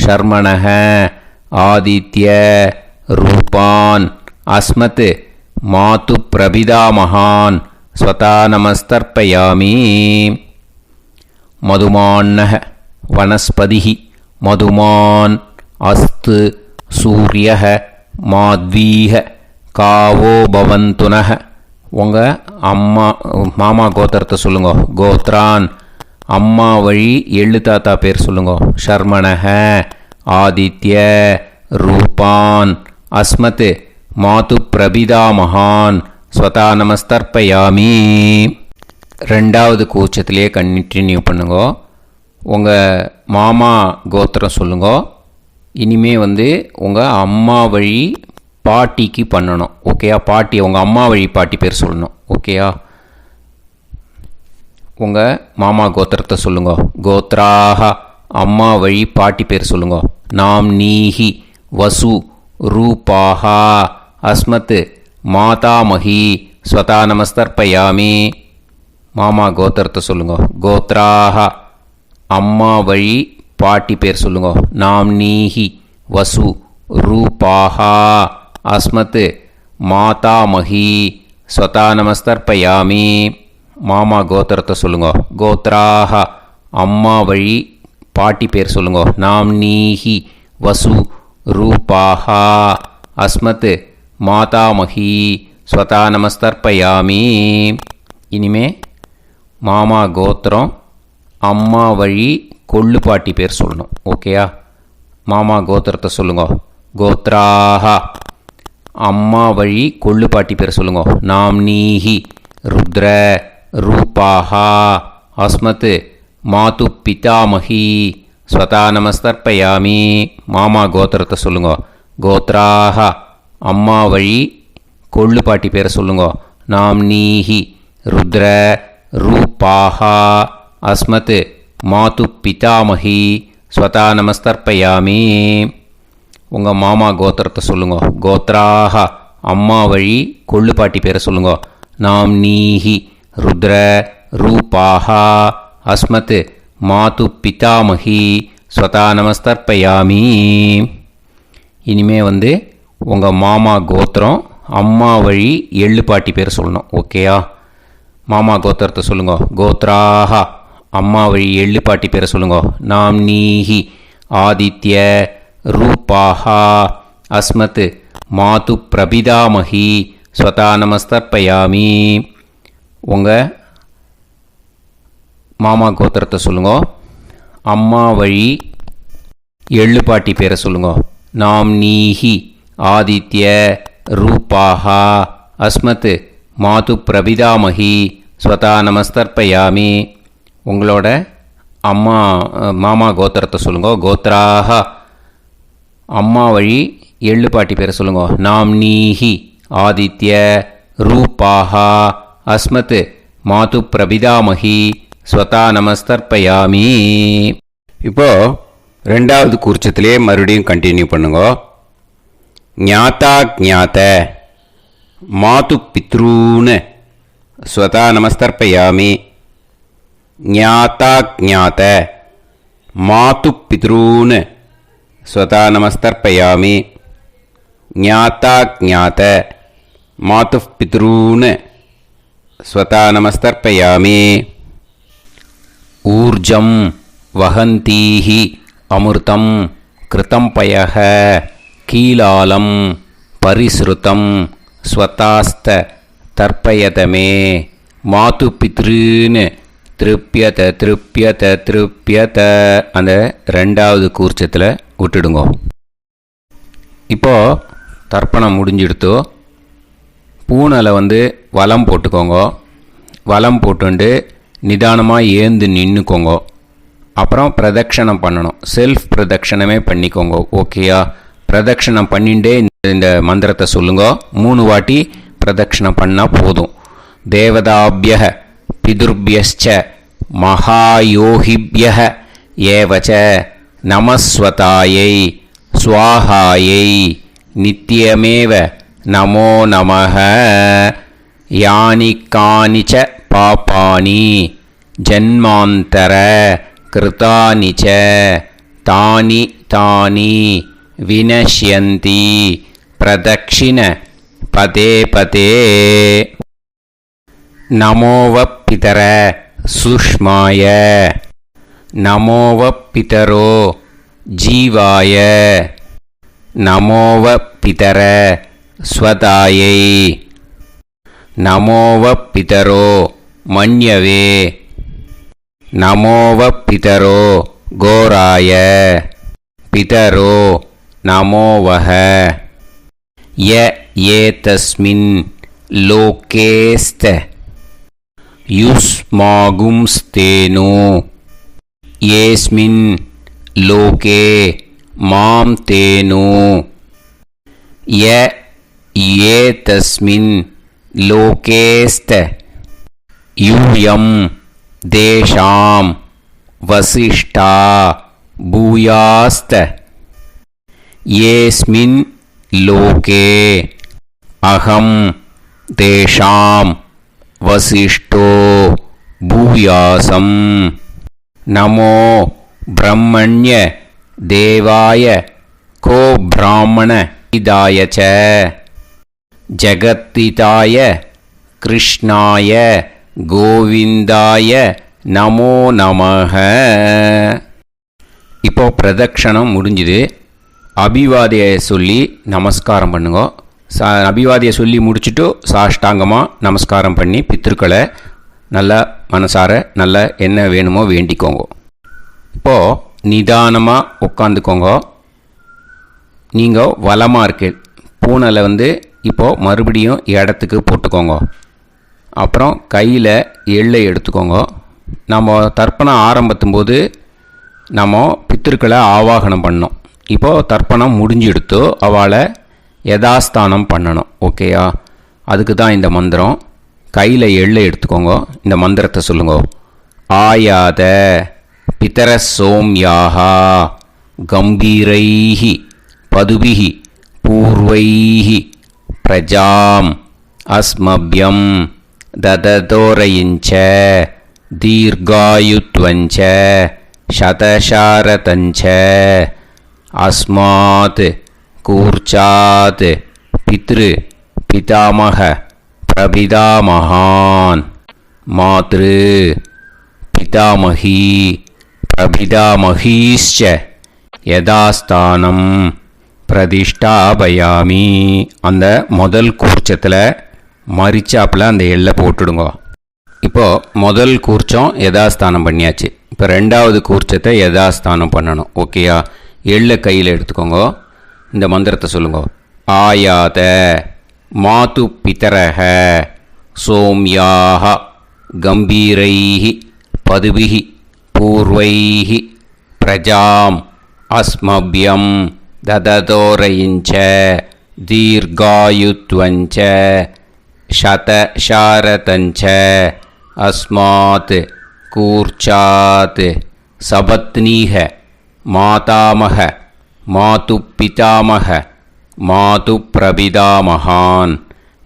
ஷர்மணஹ, ஆதித்ய, ரூபான், அஸ்மத், மாது பிரபிதாமகான், ஸ்வதா நமஸ்தர்ப்பயாமி. மதுமான்னஹ, வனஸ்பதிஹி, மதுமான், அஸ்து, சூரியஹ, மாத்வீஹ, காவோ பவந்துனஹ. உங்கள் மாமா கோத்திரத்தை சொல்லுங்க. கோத்ரான், அம்மா வழி எள்ளு தாத்தா பேர் சொல்லுங்க. ஷர்மணஹ, ஆதித்ய, ரூபான், அஸ்மத், மாது பிரபிதாமகான், ஸ்வதா நமஸ்தர்ப்பயாமி. ரெண்டாவது கூச்சத்திலே கண்டினியூ பண்ணுங்க. உங்கள் மாமா கோத்திரம் சொல்லுங்க. இனிமே உங்கள் அம்மா வழி பாட்டிக்கு பண்ணணும். ஓகேயா? பாட்டி, உங்கள் அம்மா வழி பாட்டி பேர் சொல்லணும். ஓகேயா? உங்கள் மாமா கோத்திரத்தை சொல்லுங்க. கோத்ராஹ, அம்மா வழி பாட்டி பேர் சொல்லுங்க. நாம் நீஹி, வசு, ரூபாஹா, அஸ்மத், மாதாமஹி, ஸ்வதா நமஸ்தர்ப்பயாமி. மாமா கோத்திரத்தை சொல்லுங்க. கோத்ராஹ, அம்மா வழி பாட்டி பேர் சொல்லுங்க. நாம் நீஹி, வசு, ரூபாஹா, அஸ்மத், மாதாமஹி, ஸ்வதா நமஸ்தர்ப்பயாமி. மாமா கோத்திரத்தை சொல்லுங்க. கோத்ராஹ, அம்மா வழி பாட்டி பேர் சொல்லுங்க. நாம் நீஹி, வசு, ரூபாஹா, அஸ்மத், மாதாமஹி, ஸ்வதா நமஸ்தர்ப்பயாமி. இனிமே மாமா கோத்திரம் அம்மா வழி கொள்ளு பாட்டி பேர் சொல்லணும். ஓகேயா? மாமா கோத்திரத்தை சொல்லுங்க. கோத்ராஹ, அம்மா வழி கொள்ளு பாட்டி பேர் சொல்லுங்க. நாம் நீஹி, ருத்ர, ரூபாஹா, அஸ்மத், மாது பிதாமஹி, ஸ்வதா நமஸ்தர்ப்பயாமி. மாமா கோத்திரத்தை சொல்லுங்க. கோத்ராஹ, அம்மா வழி கொள்ளு பாட்டி பேரை சொல்லுங்க. நாம் நீஹி, ருத்ர, ரூபாஹா, அஸ்மத், மாது பிதாமஹி, ஸ்வதா நமஸ்தர்ப்பயாமி. உங்கள் மாமா கோத்திரத்தை சொல்லுங்க. கோத்ராஹ, அம்மா வழி கொள்ளு பாட்டி பேரை சொல்லுங்க. நாம் நீஹி, ருத்ர, ரூபாஹா, அஸ்மத், மாது பிதாமஹி, ஸ்வதா நமஸ்தர்ப்பயாமி. இனிமே உங்கள் மாமா கோத்திரம் அம்மா வழி எள்ளு பாட்டி பேர் சொல்லணும். ஓகேயா? மாமா கோத்திரத்தை சொல்லுங்க. கோத்ராஹ, அம்மா வழி எள்ளு பாட்டி பேரை சொல்லுங்க. நாம் நீஹி, ஆதித்ய, ரூபாஹா, அஸ்மத், மாது பிரபிதாமஹி, ஸ்வதா நமஸ்தர்ப்பயாமி. உங்கள் மாமா கோத்திரத்தை சொல்லுங்க. அம்மா வழி எள்ளு பாட்டி பேரை சொல்லுங்க. நாம் நீஹி, ஆதித்ய, ரூபாஹா, அஸ்மத், மாது பிரபிதாமஹி, ஸ்வதா நமஸ்தர்ப்பயாமி. உங்களோட மாமா கோத்திரத்தை சொல்லுங்க. கோத்ராஹ, அம்மா வழி எள்ளு பாட்டி பேரை சொல்லுங்க. நாம் நீஹி, ஆதித்ய, ரூபாஹா, அஸ்மத், மாது பிரபிதாமஹி, ஸ்வதா நமஸ்தர்ப்பயாமி. இப்போது ரெண்டாவது கூர்ச்சத்திலே மறுபடியும் கண்டினியூ பண்ணுங்க. ஞாதா ஞாத, மாது பித்ரூன், ஸ்வதா நமஸ்தர்ப்பயாமி. ஞாதா ஞாத, மாது பித்ரூன், ஸ்வதா நமஸ்தர்ப்பயாமி. ஞாதா ஞாத, மாது பித்ரூன், ஸ்வதா நமஸ்தர்ப்பயாமி. ஊர்ஜம் வஹந்தீஹி அமிர்தம் கிருதம் பயஹ கீலாலம் பரிஸ்ருதம் ஸ்வதாஸ்த தர்ப்பயதமே. மாது பித்ருன்னு திருப்பியத திருப்பியத திருப்பியத அந்த ரெண்டாவது கூர்ச்சத்தில் விட்டுடுங்க. இப்போது தர்ப்பணம் முடிஞ்சிடுத்தோ பூனலை வலம் போட்டுக்கோங்க. வலம் போட்டுண்டு நிதானமாக ஏந்து நின்றுக்கோங்க. அப்புறம் பிரதட்சணம் பண்ணணும். செல்ஃப் பிரதட்சணமே பண்ணிக்கோங்க. ஓகேயா? பிரதட்சணம் பண்ணிண்டே இந்த மந்திரத்தை சொல்லுங்க. 3 வாட்டி பிரதட்சணம் பண்ணால் போதும். தேவதாபிய பிதுர்பியச்ச மகாயோகிபிய ஏவச்ச நமஸ்வதாயை ஸ்வாஹாயை நித்யமேவ நமோ நமஹ. யானி கானிச்ச பாபானி ஜன்மாந்தர கிருதானி ச தானி தானி வினஷ்யந்தி பிரதக்ஷிண பதே பதே. நமோவப்பிதர சுஷ்மாய நமோவப்பிதரோ ஜீவாய நமோவப்பிதர ஸ்வதாயை நமோவப்பிதரோ மன்யவே நமோவப்பிதரோ கோராய பிதரோ நமோவஹ. ய ஏதஸ்மின் லோகேஸ்த யுஸ்மாகும்ஸ்தேனு ஏஸ்மின் லோகே மாம் தேனு. ய ஏதஸ்மின் லோகேஸ்த யூயம் தேஷாம் வசிஷ்டா பூயாஸ்த. ஏஸ்மின் லோகே அகம் தேஷாம் வசிஷ்டோ பூயாசம். நமோ பிரம்மண்ய தேவாய கோ பிராமண இதாய ச ஜகத்திதாய கிருஷ்ணாய கோவிந்தாய நமோ நமஹ. இப்போ பிரதக்ஷணம் முடிஞ்சுது. அபிவாதியை சொல்லி நமஸ்காரம் பண்ணுங்க. அபிவாதியை சொல்லி முடிச்சுட்டு சாஷ்டாங்கமாக நமஸ்காரம் பண்ணி பித்திருக்களை நல்லா மனசார நல்லா என்ன வேணுமோ வேண்டிக்கோங்க. இப்போது நிதானமாக உட்காந்துக்கோங்க. நீங்கள் வலமாக இருக்கு பூனலை இப்போது மறுபடியும் இடத்துக்கு போட்டுக்கோங்க. அப்புறம் கையில் எள்ளை எடுத்துக்கோங்க. நம்ம தர்ப்பணம் ஆரம்பித்தும்போது நம்ம பித்திருக்களை ஆவாகனம் பண்ணோம். இப்போது தர்ப்பணம் முடிஞ்செடுத்து அவளை யதாஸ்தானம் பண்ணணும். ஓகேயா? அதுக்கு தான் இந்த மந்திரம். கையில் எள்ளை எடுத்துக்கோங்க. இந்த மந்திரத்தை சொல்லுங்க. ஆயாத பிதர சோம்யாஹா கம்பீரைஹி பதுபிஹி பூர்வைஹி பிரஜாம் அஸ்மப்யம் தததோரயிஞ்ச தீர்காயுத்வஞ்ச சதசாரதஞ்ச அஸ்மாத் கூர்ச்சாத் பித்ரு பிதாமக பிரபிதாமகான் மாத்ரு பிதாமகி பிரபிதாமகீஷ்ச யதாஸ்தானம் பிரதிஷ்டாபயாமி. அந்த முதல் கூர்ச்சத்தில் மரிச்சாப்பில் அந்த எள்ளை போட்டுடுங்க. இப்போது முதல் கூர்ச்சம் யதாஸ்தானம் பண்ணியாச்சு. இப்போ ரெண்டாவது கூர்ச்சத்தை யதாஸ்தானம் பண்ணணும். ஓகேயா? எள்ளை கையில் எடுத்துக்கோங்க. இந்த மந்திரத்தை சொல்லுங்க. ஆயாத மாது பிதரஹ சோம்யாக கம்பீரைஹி பதுபிஹி பூர்வைஹி பிரஜாம் அஸ்மப்யம் தததோரயிஞ்ச தீர்காயுத்வஞ்ச சதசாரதஞ்ச அஸ்மாத் கூர்ச்சாத் சபத்னீஹ மாதாமக மாது பிதாமக மாது பிரபிதாமகான்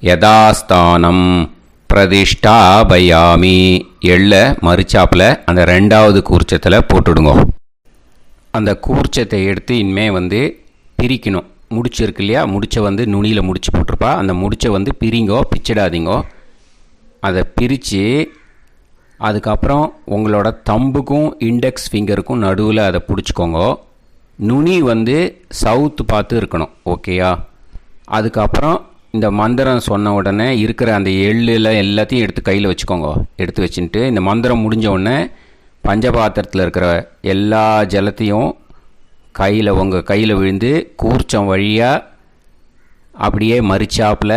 யதாஸ்தானம் பிரதிஷ்டாபயாமி. எள்ள மரிச்சாப்பில் அந்த ரெண்டாவது கூர்ச்சத்தில் போட்டுடுங்க. அந்த கூர்ச்சத்தை எடுத்து இனிமே பிரிக்கணும். முடிச்சு இருக்கு இல்லையா? முடிச்சை நுனியில் முடிச்சு போட்டிருப்பா. அந்த முடிச்சை பிரிங்கோ, பிச்சிடாதீங்கோ. அதை பிரித்து அதுக்கப்புறம் உங்களோட தம்புக்கும் இண்டெக்ஸ் ஃபிங்கருக்கும் நடுவில் அதை பிடிச்சிக்கோங்க. நுனி சவுத்து பார்த்து இருக்கணும். ஓகேயா? அதுக்கப்புறம் இந்த மந்திரம் சொன்ன உடனே இருக்கிற அந்த எள்ளில் எல்லாத்தையும் எடுத்து கையில் வச்சுக்கோங்க. எடுத்து வச்சுட்டு இந்த மந்திரம் முடிஞ்ச உடனே பஞ்சபாத்திரத்தில் இருக்கிற எல்லா ஜலத்தையும் உங்கள் கையில் விழுந்து கூர்ச்சம் வழியாக அப்படியே மரிச்சாப்பில்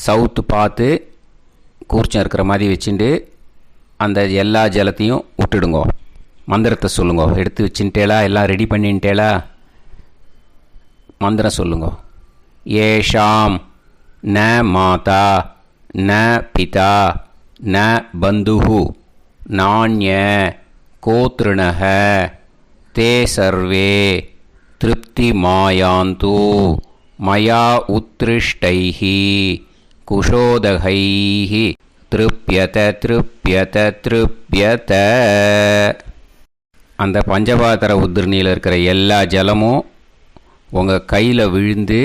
சவுத்து பார்த்து கூர்ச்சம் இருக்கிற மாதிரி வச்சுட்டு அந்த எல்லா ஜலத்தையும் விட்டுடுங்க. மந்திரத்தை சொல்லுங்க. எடுத்து வச்சுட்டேலா? எல்லாம் ரெடி பண்ணிட்டேலா? மந்திரம் சொல்லுங்க. ஏஷாம் ந மாதா ந பிதா ந பந்துஹு நாண்ய கோத்ருணஹ தே சர்வே திருப்தி மாயாந்து மயா உத்ருஷ்டைஹி குஷோதகைஹி திருப்யத திருப்யத திருப்யத. அந்த பஞ்சபாத்திர உதிரணியில் இருக்கிற எல்லா ஜலமும் உங்கள் கையில் விழுந்து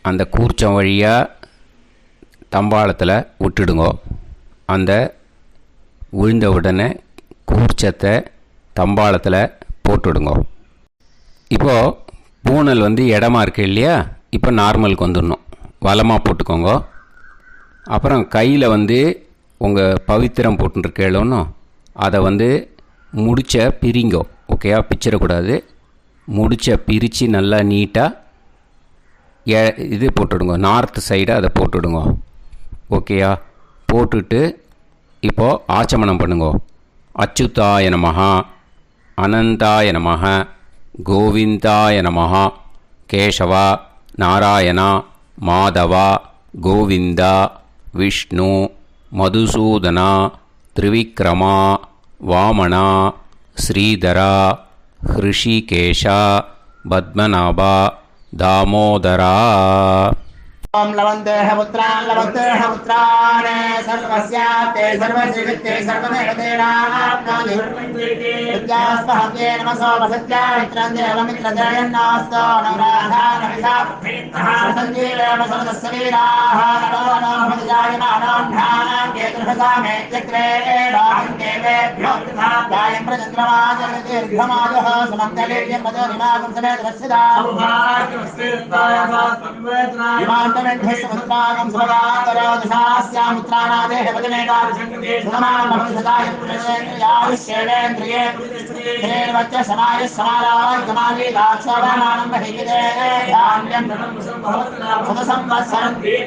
அந்த கூர்ச்சம் வழியாக தம்பாளத்தில் விட்டுடுங்கோ. அந்த விழுந்த உடனே கூர்ச்சத்தை தம்பாளத்தில் போட்டுடுங்கோ. இப்போது பூனல் இடமா இருக்கு இல்லையா, இப்போ நார்மலுக்கு வந்துடணும். வலமாக போட்டுக்கோங்க. அப்புறம் கையில் உங்கள் பவித்திரம் போட்டுருக்கேளோன்னு அதை முடிச்ச பிரிங்கோ. ஓகேயா, பிச்சிடக்கூடாது. முடிச்ச பிரித்து நல்லா நீட்டாக இது போட்டுடுங்க. நார்த் சைடு அதை போட்டுடுங்க. ஓகேயா, போட்டுட்டு இப்போது ஆச்சமனம் பண்ணுங்க. அச்சுதாய நமஹ, அனந்தாய நமஹ, கோவிந்தாய நமஹ, கேசவா, நாராயணா, மாதவா, கோவிந்தா, விஷ்ணு, மதுசூதனா, திரிவிக்ரமா, வாமனா, ஸ்ரீதரா, ஹிருஷிகேஷா, பத்மநாபா, தாமோதரா. ओम लवन्तेह पुत्रान् लवन्तेह पुत्रान् सर्वस्याप्ते सर्वश्रीवित्ते सर्वदेवतेनाप्नोति विद्यास्पहत्ये नमसो वसत्या मित्रं देवमित्रजयन्नास्तो नवराधानविषाः सञ्जीवेम सर्वस्वीराः नमो नमः जायमानां केतुर्भसामेत्यग्रे देवेभ्यो गायं प्रचन्द्रमाजनिर्घमाजः सुमङ्गलेयं मदोनिमागं समेत रक्षिताः विमानमेध्यस्वत्रागं सुभगान्तरोदशास्यामित्रानादेह वदनेकाभिषङ्गते सुमान् भवसदाय पुरुषेन्द्रियाविश्येवेन्द्रिये हेर्वच्च समाय समाराय गमाली दाक्षावानानं बहिगिदे धान्यं सदसंवत्सरं एव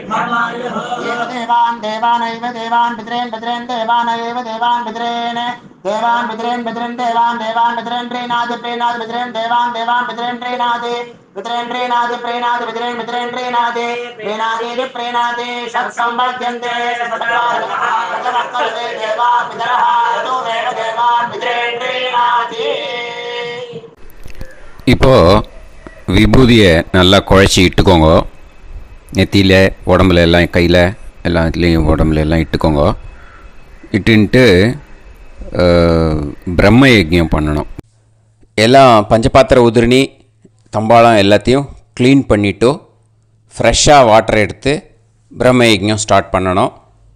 देवान् देवानैव देवान् पितॄन् पितॄन् देवानैव देवान् पितॄन् देवान् पितॄन् पितॄन् देवान् देवान् पितॄन् प्रीणाति प्रीणाति पितॄन् देवान् देवान् पितॄन् प्रीणाति पितॄन् प्रीणाति प्रीणाति पितॄन् पितॄन् प्रीणाति प्रीणाति प्रीणाति षट्संवर्ध्यन्ते षट्वर्तते देवा पितरः ततो देव देवान् पितॄन् प्रीणाति. இப்போ விபூதியை நல்லா குழச்சி இட்டுக்கோங்க. நெத்தியில், உடம்புல எல்லாம், கையில் எல்லாத்துலேயும் உடம்புல எல்லாம் இட்டுக்கோங்க. இட்டுன்ட்டு பிரம்ம யஜ்ஞம் பண்ணணும். எல்லாம் பஞ்சபாத்திர உதிரணி தம்பாளம் எல்லாத்தையும் க்ளீன் பண்ணிவிட்டு ஃப்ரெஷ்ஷாக வாட்டர் எடுத்து பிரம்ம யஜ்ஞம் ஸ்டார்ட் பண்ணணும்.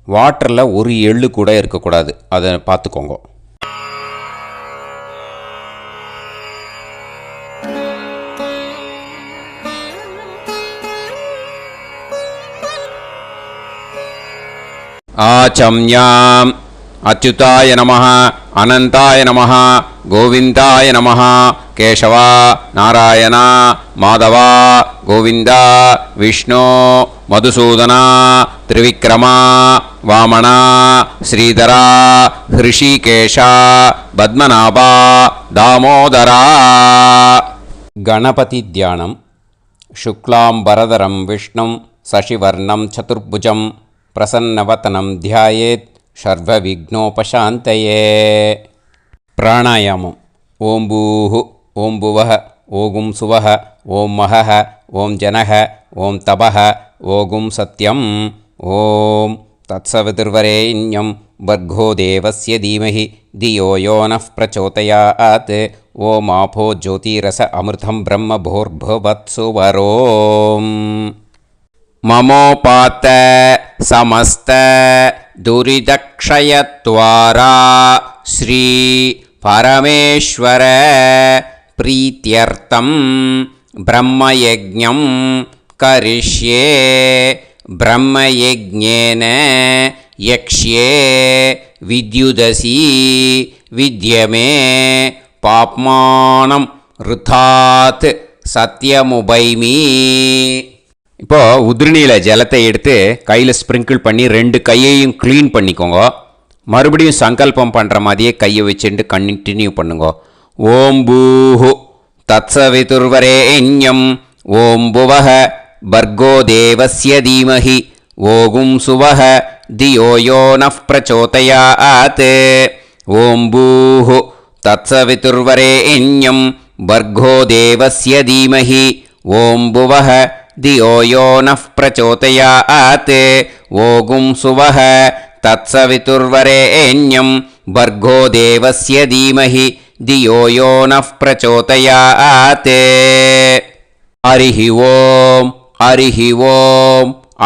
வாட்டரில் ஒரு எள்ளு கூட இருக்கக்கூடாது, அதை பார்த்துக்கோங்க. ஆச்சம்யாம் அச்சுதாய நமஹ, அனந்தாய நமஹ, கோவிந்தாய நமஹ, கேசவா, நாராயணா, மாதவா, கோவிந்தா, விஷ்ணு, மதுசூதனா, திரிவிக்ரமா, வாமனா, ஸ்ரீதரா, ஹிருஷிகேஷா, பத்மநாபா, தாமோதரா. கணபதி தியானம். சுக்லாம்பரதரம் விஷ்ணும் சசிவர்ணம் சதுர்புஜம் பிரசன்னவதனம் தியாயேத் சர்வவிக்னோபசாந்தயே. பிராணாயாமம். ஓம் பூஹு, ஓம் புவஹ, ஓகும் சுவஹ, ஓம் மஹஹ, ஓம் ஜனஹ, ஓம் தபஹ, ஓகும் சத்யம். ஓம் தத்சவிதுர்வரேண்யம் வர்கோ தேவஸ்ய தீமஹி தியோ யோ நः பிரச்சோதயாத். ஓம் ஆபோ ஜோதிரஸ அமிர்தம் பிரம்ம பூர்புவத்சு வரோம். மமோபாத்த சமஸ்த துரிதக்ஷயத்வாரா ஸ்ரீ பரமேஸ்வர பிரீத்யர்த்தம் பிரம்மயஜ்ஞம் கரிஷ்யே. பிரம்மயஜ்ஞேன யக்ஷ்யே வித்யுதசி வித்யமே பாப்மானம் ருதாத் சத்யமுபைமி. இப்போது உதிரணியில் ஜலத்தை எடுத்து கையில் ஸ்ப்ரிங்கிள் பண்ணி 2 கையையும் க்ளீன் பண்ணிக்கோங்க. மறுபடியும் சங்கல்பம் பண்ணுற மாதிரியே கையை வச்சுட்டு கண்டினியூ பண்ணுங்க. ஓம் பூஹு தத்சவிதுர்வரேண்யம் ஓம் புவஹ பர்கோ தேவஸ்ய தீமஹி ஓகும் சுவஹ தியோ யோ நः பிரச்சோதயாத். ஓம் பூஹு தத்சவிதுர்வரேண்யம் பர்கோ தேவஸ்ய தீமஹி ஓம் புவஹ தியோ யோ நः பிரச்சோதயாத். ஓகும் சுவஹ தத்சவிதுர்வரேண்யம் பர்கோ தேவஸ்ய தீமஹி धियो यो नः प्रचोदयात् हरिः ओम्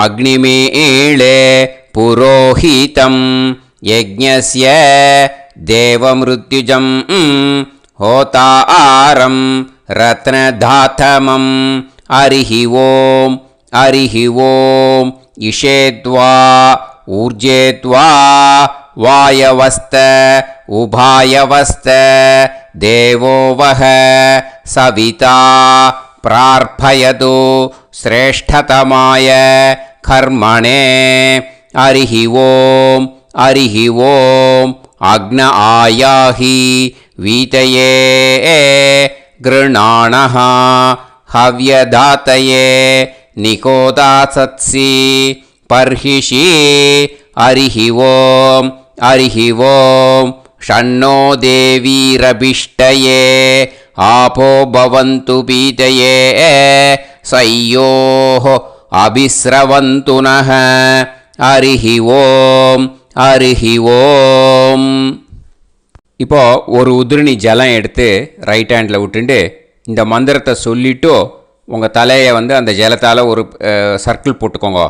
अग्निमीळे पुरोहितं यज्ञस्य देवमृत्युजं होतारं रत्नधातमं हरिः ओम् इषेद्वा ऊर्जेद्वा वायवस्त उभायवस्त देवो वः सविता प्रार्थयतु श्रेष्ठतमाय कर्मणे हरिः ओम् अग्न आयाहि वीतये गृणाणः हव्यदातये निकोदासत्सि पर्हिषि हरिः ओम् षण्णो देवीरभिष्टये आपो भवन्तु पीतये सयोः अभिस्रवन्तु नः हरिः ओम् இப்போ ஒரு உதிரணி ஜலம் எடுத்து ரைட் ஹேண்டில் விட்டுண்டு இந்த மந்திரத்தை சொல்லிவிட்டு உங்கள் தலையை வந்து அந்த ஜலத்தால் ஒரு சர்க்கிள் போட்டுக்கோங்க.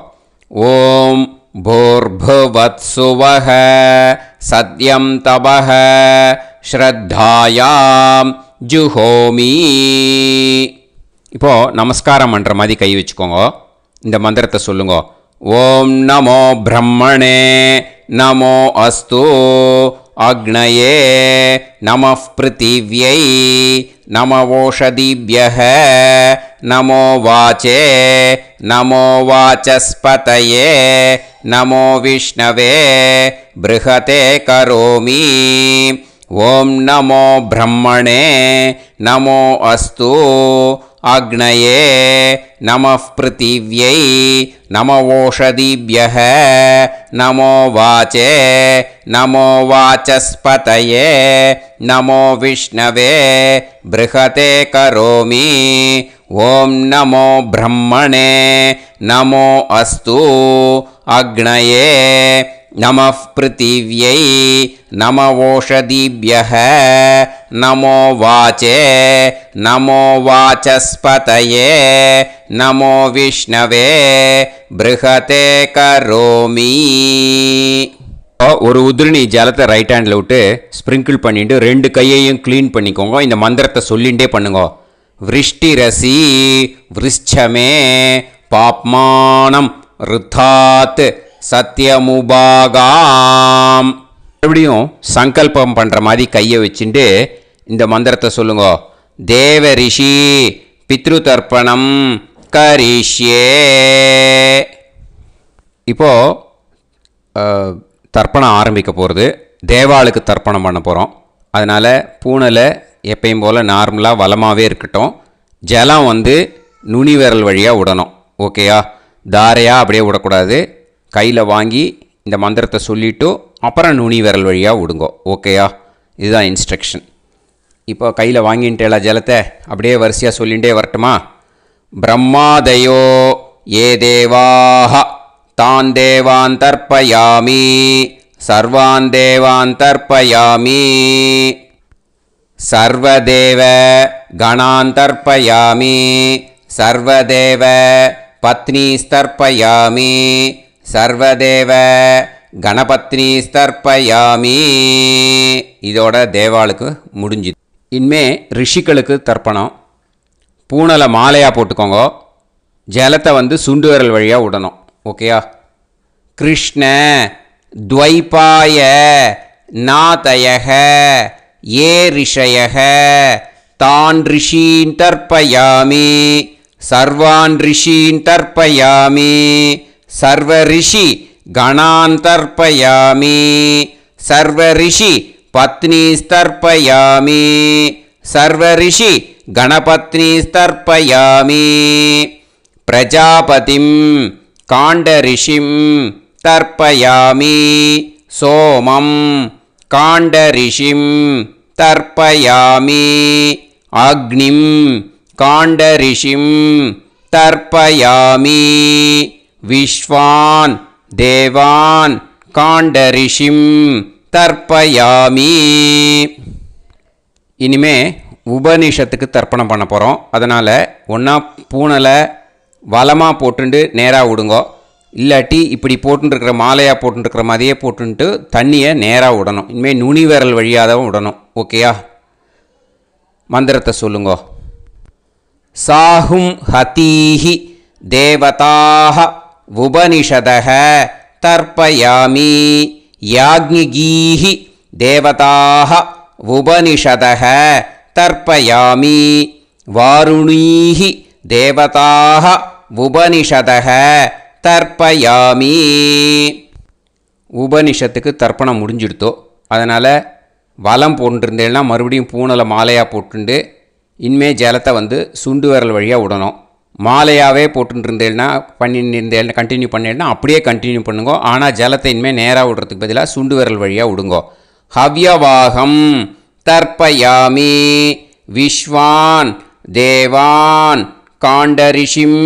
ஓம் भूर्भुवत्सुवः सत्यं तपः ஸ்ரத்தாயாம் ஜுஹோமி. இப்போது நமஸ்காரம் பண்ணுற மாதிரி கை வச்சுக்கோங்க. இந்த மந்திரத்தை சொல்லுங்க. ஓம் நமோ பிரம்மணே நமோ அஸ்து அக்னயே நமः பிருத்திவ்யை நமவோஷதிभ्यः நமோ வாச்சே நமோ வாசஸ்பதயே நமோ விஷ்ணவே ப்ருஹதே கரோமி. ஓம் நமோ பிரம்மணே நமோ அஸ்து அக்னயே நமः பிருத்திவ்யை நமவோஷதிभ्यः நமோ வாச்சே நமோ வாசஸ்பதயே நமோ விஷ்ணவே ப்ருஹதே கரோமி. ஓம் நமோ பிரம்மணே நமோ அஸ்து அக்னயே நமः பிருத்திவ்யை நமவோஷதிभ्यः நமோ வாச்சே நமோ வாசஸ்பதயே நமோ விஷ்ணவே ப்ருஹதே கரோமி. ஒரு உதிரணி ஜலத்தை ரைட் ஹேண்டில் விட்டு ஸ்ப்ரிங்கிள் பண்ணிட்டு ரெண்டு கையையும் க்ளீன் பண்ணிக்கோங்க. இந்த மந்திரத்தை சொல்லிகிட்டே பண்ணுங்க. விருஷ்டிரசி விருஷ்சமே பாப்மானம் ருத்தாத் சத்யமுபாகாம். மறுபடியும் சங்கல்பம் பண்ணுற மாதிரி கையை வச்சுட்டு இந்த மந்திரத்தை சொல்லுங்க. தேவ ரிஷி பித்ரு தர்ப்பணம் கரிஷ்யே. இப்போது தர்ப்பணம் ஆரம்பிக்க போகிறது. தேவாளுக்கு தர்ப்பணம் பண்ண போகிறோம். அதனால் பூனலை எப்பயும் போல் நார்மலாக வளமாகவே இருக்கட்டும். ஜலம் வந்து நுனி விரல் வழியாக விடணும். ஓகேயா? தாரையாக அப்படியே விடக்கூடாது. கையில் வாங்கி இந்த மந்திரத்தை சொல்லிவிட்டு அப்புறம் நுனி விரல் வழியாக விடுங்கோ. ஓகேயா? இதுதான் இன்ஸ்ட்ரக்ஷன். இப்போ கையில் வாங்கிட்டேல ஜலத்தை அப்படியே வரிசையாக சொல்லிகிட்டே வரட்டுமா? பிரம்மாதயோ ஏ தேவாஹ தான் தேவான் தர்ப்பயாமி சர்வான் தேவான் தர்ப்பயாமி சர்வதேவ கணான் தர்ப்பயாமி சர்வதேவ பத்னீஸ்தர்ப்பயாமி சர்வதேவ கணபத்னி ஸ்தர்ப்பயாமி. இதோட தேவாளுக்கு முடிஞ்சுது. இனிமே ரிஷிகளுக்கு தர்ப்பணம். பூனலை மாலையாக போட்டுக்கோங்க. ஜலத்தை வந்து சுண்டு விரல் வழியாக விடணும். ஓகேயா? கிருஷ்ண துவைபாய நாதயக ஏ ரிஷயக தான் ரிஷீன் தர்ப்பயாமி சர்வான் ரிஷீன் தர்ப்பயாமி சர்வ ரிஷி கணான் தர்ப்பயாமி சர்வ ரிஷி பத்னீஸ்தர்ப்பயாமி சர்வ ரிஷி கணபத்னீஸ்தர்ப்பயாமி பிரஜாபதிம் காண்டரிஷிம் தர்ப்பயாமி சோமம் காண்டரிஷிம் தர்ப்பயாமி அக்னிம் காண்டரிஷிம் தர்ப்பயாமி விஸ்வான் தேவான் காண்டரிஷிம் தர்ப்பயாமி. இனிமே உபநிஷத்துக்கு தர்ப்பணம் பண்ண போகிறோம். அதனால் ஒன்றா பூனலை வலமாக போட்டுண்டு நேராக விடுங்கோ, இல்லாட்டி இப்படி போட்டுருக்கிற மாலையாக போட்டுருக்கிற மாதிரியே போட்டுன்ட்டு தண்ணியை நேராக விடணும். இனிமேல் நுனி விரல் வழியாக தான் விடணும். ஓகேயா? மந்திரத்தை சொல்லுங்கோ. சாஹும் ஹதீஹி தேவதாக உபனிஷதக தர்ப்பயாமி யாக்ஞிகீஹி தேவதாக உபனிஷதக தர்ப்பயாமி வாருணீஹி தேவதாக உபனிஷதக தர்ப்பயாமி. உபனிஷத்துக்கு தர்ப்பணம் முடிஞ்சிடுத்தோ, அதனால் வலம் போட்டுருந்தேன்னா மறுபடியும் பூனலை மாலையாக போட்டுண்டு இனிமே ஜலத்தை சுண்டு விரல் வழியாக விடணும். மாலையாகவே போட்டுருந்தேன்னா பண்ணியிருந்தேன் கண்டினியூ பண்ணேன்னா அப்படியே கண்டினியூ பண்ணுங்க. ஆனால் ஜலத்தை இனிமேல் நேராக விடுறதுக்கு பதிலாக சுண்டு விரல் வழியாக விடுங்கோ. ஹவ்யவாகம் தர்ப்பயாமி விஸ்வான் தேவான் காண்டரிஷிம்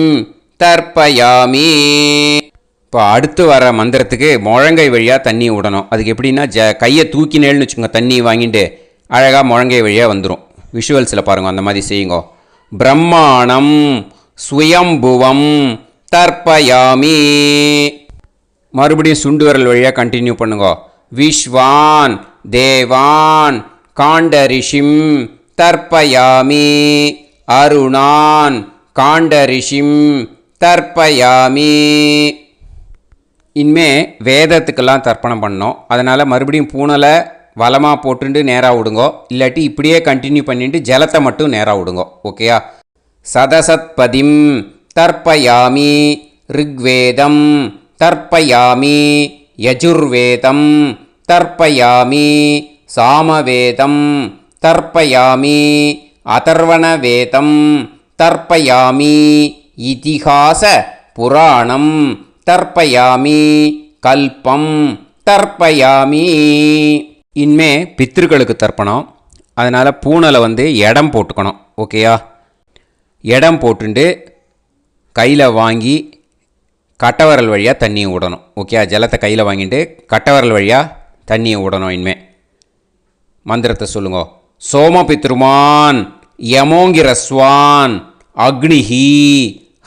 தர்ப்பயாமி. இப்போ அடுத்து வர மந்திரத்துக்கு முழங்கை வழியாக தண்ணி விடணும். அதுக்கு எப்படின்னா கையை தூக்கினேன்னு வச்சுக்கோங்க, தண்ணி வாங்கிட்டு அழகாக முழங்கை வழியாக வந்துடும். விஷுவல்ஸில் பாருங்கள், அந்த மாதிரி செய்யுங்கோ. பிரம்மாணம் சுயம்புவம் தர்ப்பயாமி. மறுபடியும் சுண்டு விரல் வழியாக கண்டினியூ பண்ணுங்கோ. விஸ்வான் தேவான் காண்டரிஷிம் தர்ப்பயாமி அருணான் காண்டரிஷிம் தர்ப்பயாமி. இனிமே வேதத்துக்கெல்லாம் தர்ப்பணம் பண்ணோம். அதனால் மறுபடியும் பூனலை வலமாக போட்டுட்டு நேராக விடுங்கோ, இல்லாட்டி இப்படியே கண்டினியூ பண்ணிட்டு ஜலத்தை மட்டும் நேராக விடுங்கோ. ஓகேயா? சதசத்பதிம் தர்ப்பயாமி ரிக்வேதம் தர்ப்பயாமி யஜுர்வேதம் தர்ப்பயாமி சாமவேதம் தர்ப்பயாமி அதர்வணவேதம் தர்ப்பயாமி இதிஹாச புராணம் தர்ப்பயாமி கல்பம் தர்ப்பயாமி. இனிமே பித்ருக்களுக்கு தர்ப்பணம். அதனால் பூனலை இடம் போட்டுக்கணும். ஓகேயா? இடம் போட்டுண்டு கையில் வாங்கி கட்டவரல் வழியாக தண்ணியை விடணும். ஓகே? ஜலத்தை கையில் வாங்கிட்டு கட்டவரல் வழியாக தண்ணியை விடணும். இனிமே மந்திரத்தை சொல்லுங்க. சோமபித்ருமான் யமோங்கிரஸ்வான் அக்னிஹி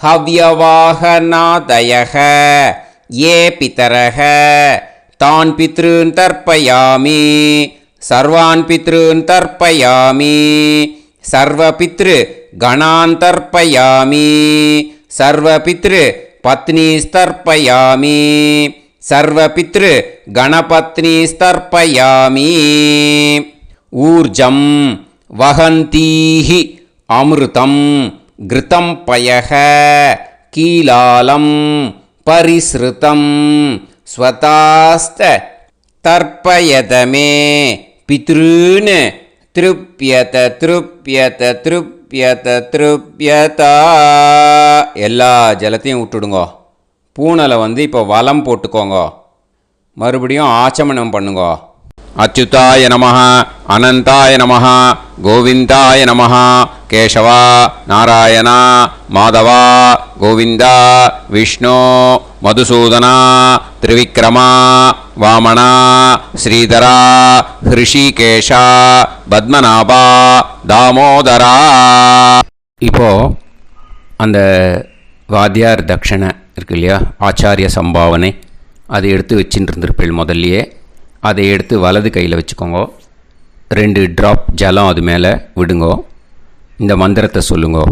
ஹவ்யவாகநாதயக ஏ பிதரக தான் பித்ருன் தர்ப்பயாமி சர்வான் பித்ருன் தர்ப்பயாமி சர்வபித்ரு கணான் தர்ப்பயாமி சர்வபித்ரு பத்னிஸ்தர்ப்பயாமி சர்வபித்ரு கணபத்னிஸ்தர்ப்பயாமி. ஊர்ஜம் வஹந்தீஹி அமிர்தம் கிருதம் பயக கீலாலம் பரிஸ்ருதம் ஸ்வதாஸ்த தர்ப்பயதமே பித்ருன் திருப்யத திருப்யத திருப்யத திருப்யதா. எல்லா ஜலத்தையும் விட்டுடுங்கோ. பூனலை இப்போ வலம் போட்டுக்கோங்க. மறுபடியும் ஆச்சமனம் பண்ணுங்க. அச்சுதாய நமஹ அனந்தாய நமஹ கோவிந்தாய நமஹ கேசவா நாராயணா மாதவா கோவிந்தா விஷ்ணு மதுசூதனா திரிவிக்ரமா வாமனா ஸ்ரீதரா ஹிருஷிகேஷா பத்மநாபா தாமோதரா. இப்போ அந்த வாத்தியார் தட்சணை இருக்கு இல்லையா, ஆச்சாரிய சம்பாவனை, அதை எடுத்து வச்சுட்டு இருந்திருப்பேள் முதல்லையே. அதை எடுத்து வலது கையில் வச்சுக்கோங்க. 2 ட்ராப் ஜலம் அது மேலே விடுங்கோ. இந்த மந்திரத்தை சொல்லுங்கோ.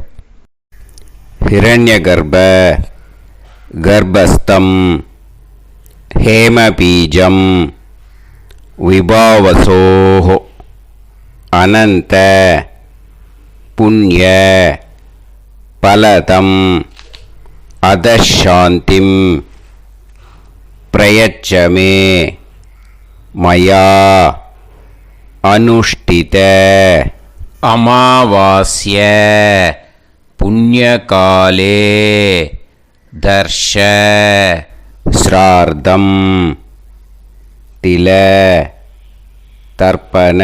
ஹிரண்ய கர்ப்ப கர்ப்பஸ்தம் ஹேமபீஜம் விபாவசோஹோ அனந்த புண்ணிய பலதம் அதசாந்திம் பிரயச்சமே மயா அனுஷ்டித அமாவாஸ்ய புண்ணியகாலே தர்ஷ ஸ்ரார்த்தம் தில தர்ப்பண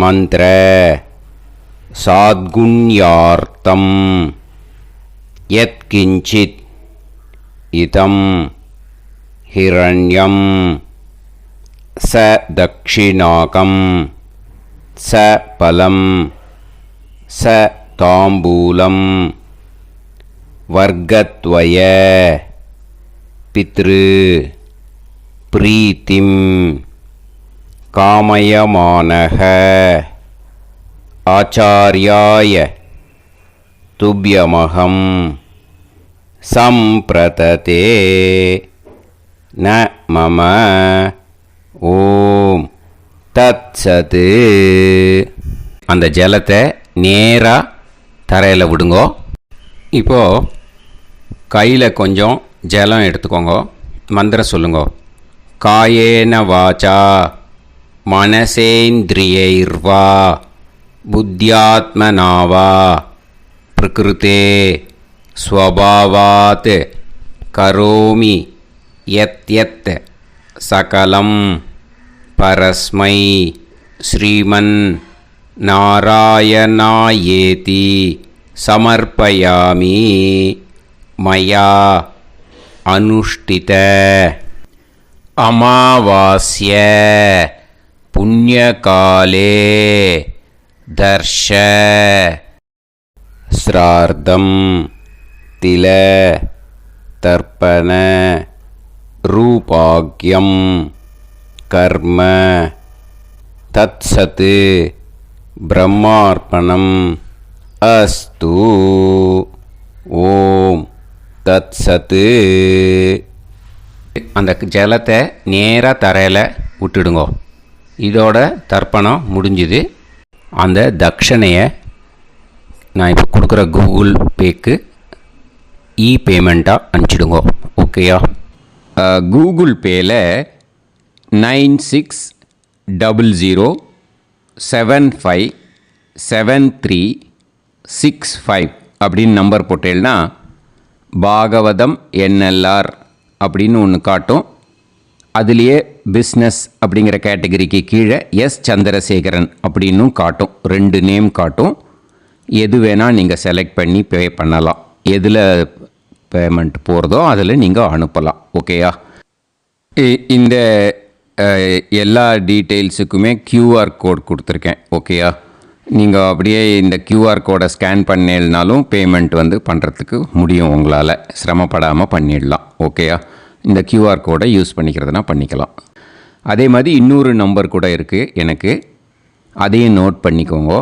மந்திர சாத்குண்யார்த்தம் யத்கிஞ்சித் இதம் ஹிரண்யம் ச தக்ஷிணாகம் ச பலம் ச தாம்பூலம் வர்க்கத்வய பித்ரு பிரீத்திம் காமயமானக ஆச்சார்யாய துப்யமகம் சம்பிரததே ந மம ஓம் தத்சது. அந்த ஜலத்தை நேராக தரையில் விடுங்கோ. இப்போது கையில் கொஞ்சம் ஜலம் எடுத்துக்கோங்க. மந்திரம் சொல்லுங்க. காயேன வாச்சா மனசேந்திரியைர்வா புத்தியாத்மனாவா பிரகிருதே ஸ்வபாவாத் கரோமி யத் யத் சகலம் பரஸ்மை ஸ்ரீமன் நாராயணாயேதி சமர்ப்பயாமி மயா அனுஷ்டித அமாவாஸ்ய புண்ணியகாலே தர்ஷ ஸ்ரார்த்தம் தில தர்ப்பண ரூபாக்யம் கர்ம தத்சத் பிரம்மார்ப்பணம் அஸ்து. ஓம் தத்சத். அந்த ஜலத்தை நேராக தரையில் விட்டுடுங்கோ. இதோட தர்ப்பணம் முடிஞ்சுது. அந்த தட்சணையை நான் இப்போ கொடுக்குற கூகுள் பேக்கு பேமெண்ட்டாக அனுப்பிச்சிடுங்கோ. ஓகேயா? கூகுள் பேயில் 9600757365 அப்படின்னு நம்பர் போட்டேன்னா பாகவதம் NLR அப்படின்னு ஒன்று காட்டும். அதுலேயே பிஸ்னஸ் அப்படிங்கிற கேட்டகரிக்கு கீழே எஸ் சந்திரசேகரன் அப்படின்னும் காட்டும். 2 நேம் காட்டும். எது வேணால் நீங்கள் செலக்ட் பண்ணி பே பண்ணலாம். எதில் பேமெண்ட் போகிறதோ அதில் நீங்கள் அனுப்பலாம். ஓகேயா? இந்த எல்லா டீட்டெயில்ஸுக்குமே QR கோட் கொடுத்துருக்கேன். ஓகேயா? நீங்கள் அப்படியே இந்த QR கோடை ஸ்கேன் பண்ணேன்னாலும் பேமெண்ட் பண்ணுறதுக்கு முடியும். உங்களால் சிரமப்படாமல் பண்ணிடலாம். ஓகேயா? இந்த QR கோடை யூஸ் பண்ணிக்கிறதுனா பண்ணிக்கலாம். அதே மாதிரி இன்னொரு நம்பர் கூட இருக்குது எனக்கு. அதையும் நோட் பண்ணிக்கோங்க.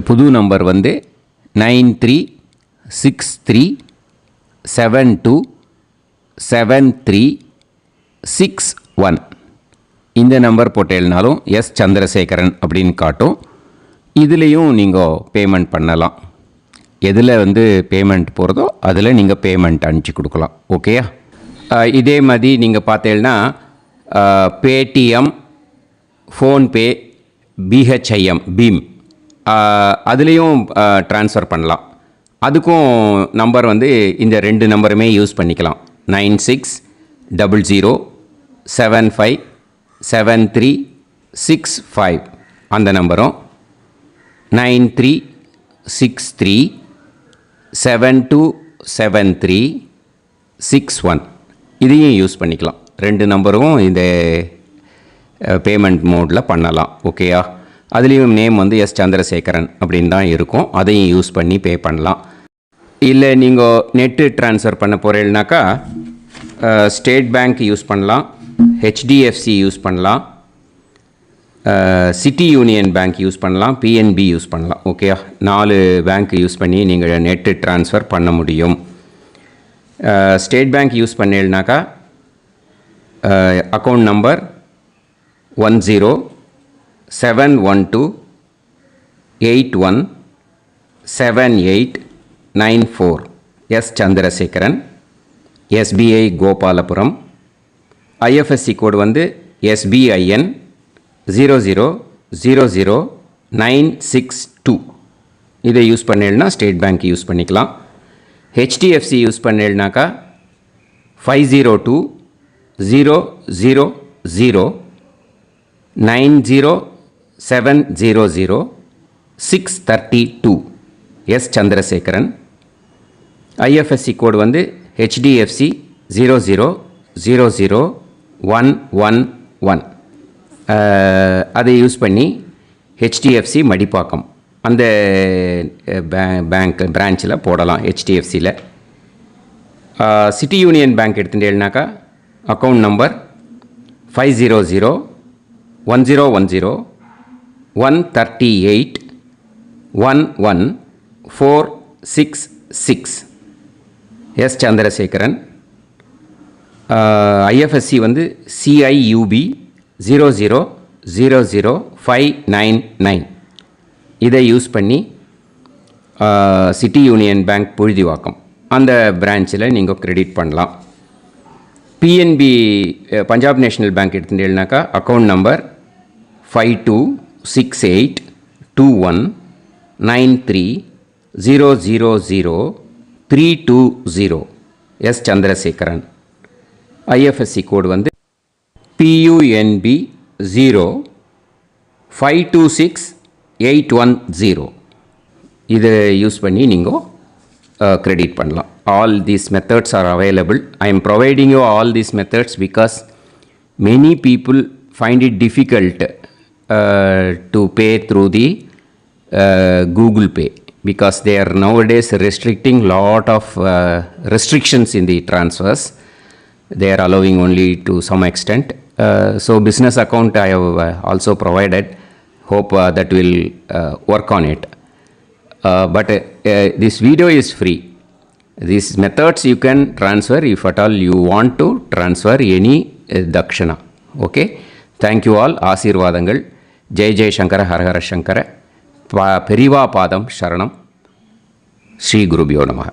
புது நம்பர் 9363727361. இந்த நம்பர் போட்டேல்னாலும் எஸ் சந்திரசேகரன் அப்படின்னு காட்டும். இதுலேயும் நீங்கள் பேமெண்ட் பண்ணலாம். எதில் பேமெண்ட் போகிறதோ அதில் நீங்கள் பேமெண்ட் அனுப்பிச்சி கொடுக்கலாம். ஓகேயா? இதே மாதிரி நீங்கள் பார்த்தேன்னா பேடிஎம், ஃபோன்பே, பிஹெச்ஐஎம், பீம் அதுலேயும் ட்ரான்ஸ்ஃபர் பண்ணலாம். அதுக்கும் நம்பர் இந்த 2 நம்பருமே யூஸ் பண்ணிக்கலாம். 9600757365 அந்த நம்பரும் 9363727361 இதையும் யூஸ் பண்ணிக்கலாம். 2 நம்பரும் இந்த பேமெண்ட் மோடில் பண்ணலாம். ஓகேயா? அதுலேயும் நேம் எஸ் சந்திரசேகரன் அப்படின்னு தான் இருக்கும். அதையும் யூஸ் பண்ணி பே பண்ணலாம். இல்லை நீங்கள் நெட்டு ட்ரான்ஸ்ஃபர் பண்ண போகிறீங்கனாக்கா ஸ்டேட் பேங்க் யூஸ் பண்ணலாம், HDFC யூஸ் பண்ணலாம், சிட்டி யூனியன் பேங்க் யூஸ் பண்ணலாம், PNB யூஸ் பண்ணலாம். ஓகேயா? 4 பேங்க் யூஸ் பண்ணி நீங்கள் நெட்டு ட்ரான்ஸ்ஃபர் பண்ண முடியும். ஸ்டேட் பேங்க் யூஸ் பண்ணீங்கனாக்கா account number 1071281789 S Chandrasekaran, SBI Gopalapuram. IFSC code SBIN 0000962. இதை யூஸ் பண்ணேன்னா ஸ்டேட் பேங்க் யூஸ் பண்ணிக்கலாம். HDFC யூஸ் பண்ணேன்னாக்கா 5020090700 S Chandrasekaran. IFSC code HDFC 0000111. அதை யூஸ் பண்ணி ஹெச்டிஎஃப்சி மடிப்பாக்கம் அந்த பேங்க் பிரான்ச்சில் போடலாம். ஹெச்டிஎஃப்சியில் சிட்டி யூனியன் பேங்க் எடுத்துட்டேன்னாக்கா account number 50010181146 S Chandrasekaran. IFSC வந்து CIUB 0000599. இதை யூஸ் பண்ணி சிட்டி யூனியன் பேங்க் புழுதிவாக்கம் அந்த பிரான்ச்சில் நீங்கள் கிரெடிட் பண்ணலாம். பிஎன்பி பஞ்சாப் நேஷ்னல் பேங்க் எடுத்துட்டேன்னாக்கா account number 52682193000320 S Chandrasekaran. IFSC code வந்து PUNB 0526810. இதை யூஸ் பண்ணி நீங்கள் credit பண்ணலாம். All these methods are available. I am providing you all these methods because many people find it difficult to pay through the Google Pay because they are nowadays restricting lot of restrictions in the transfers. They are allowing only to some extent. So business account I have also provided. Hope that will work on it. But this video is free. These methods you can transfer if at all you want to transfer any dakshana. Okay. Thank you all. ஆசீர்வாதங்கள். ஜெய் ஜெய் சங்கர ஹரஹர சங்கர. பெரிவா பாதம் சரணம். ஸ்ரீ குருபியோ நமஹ.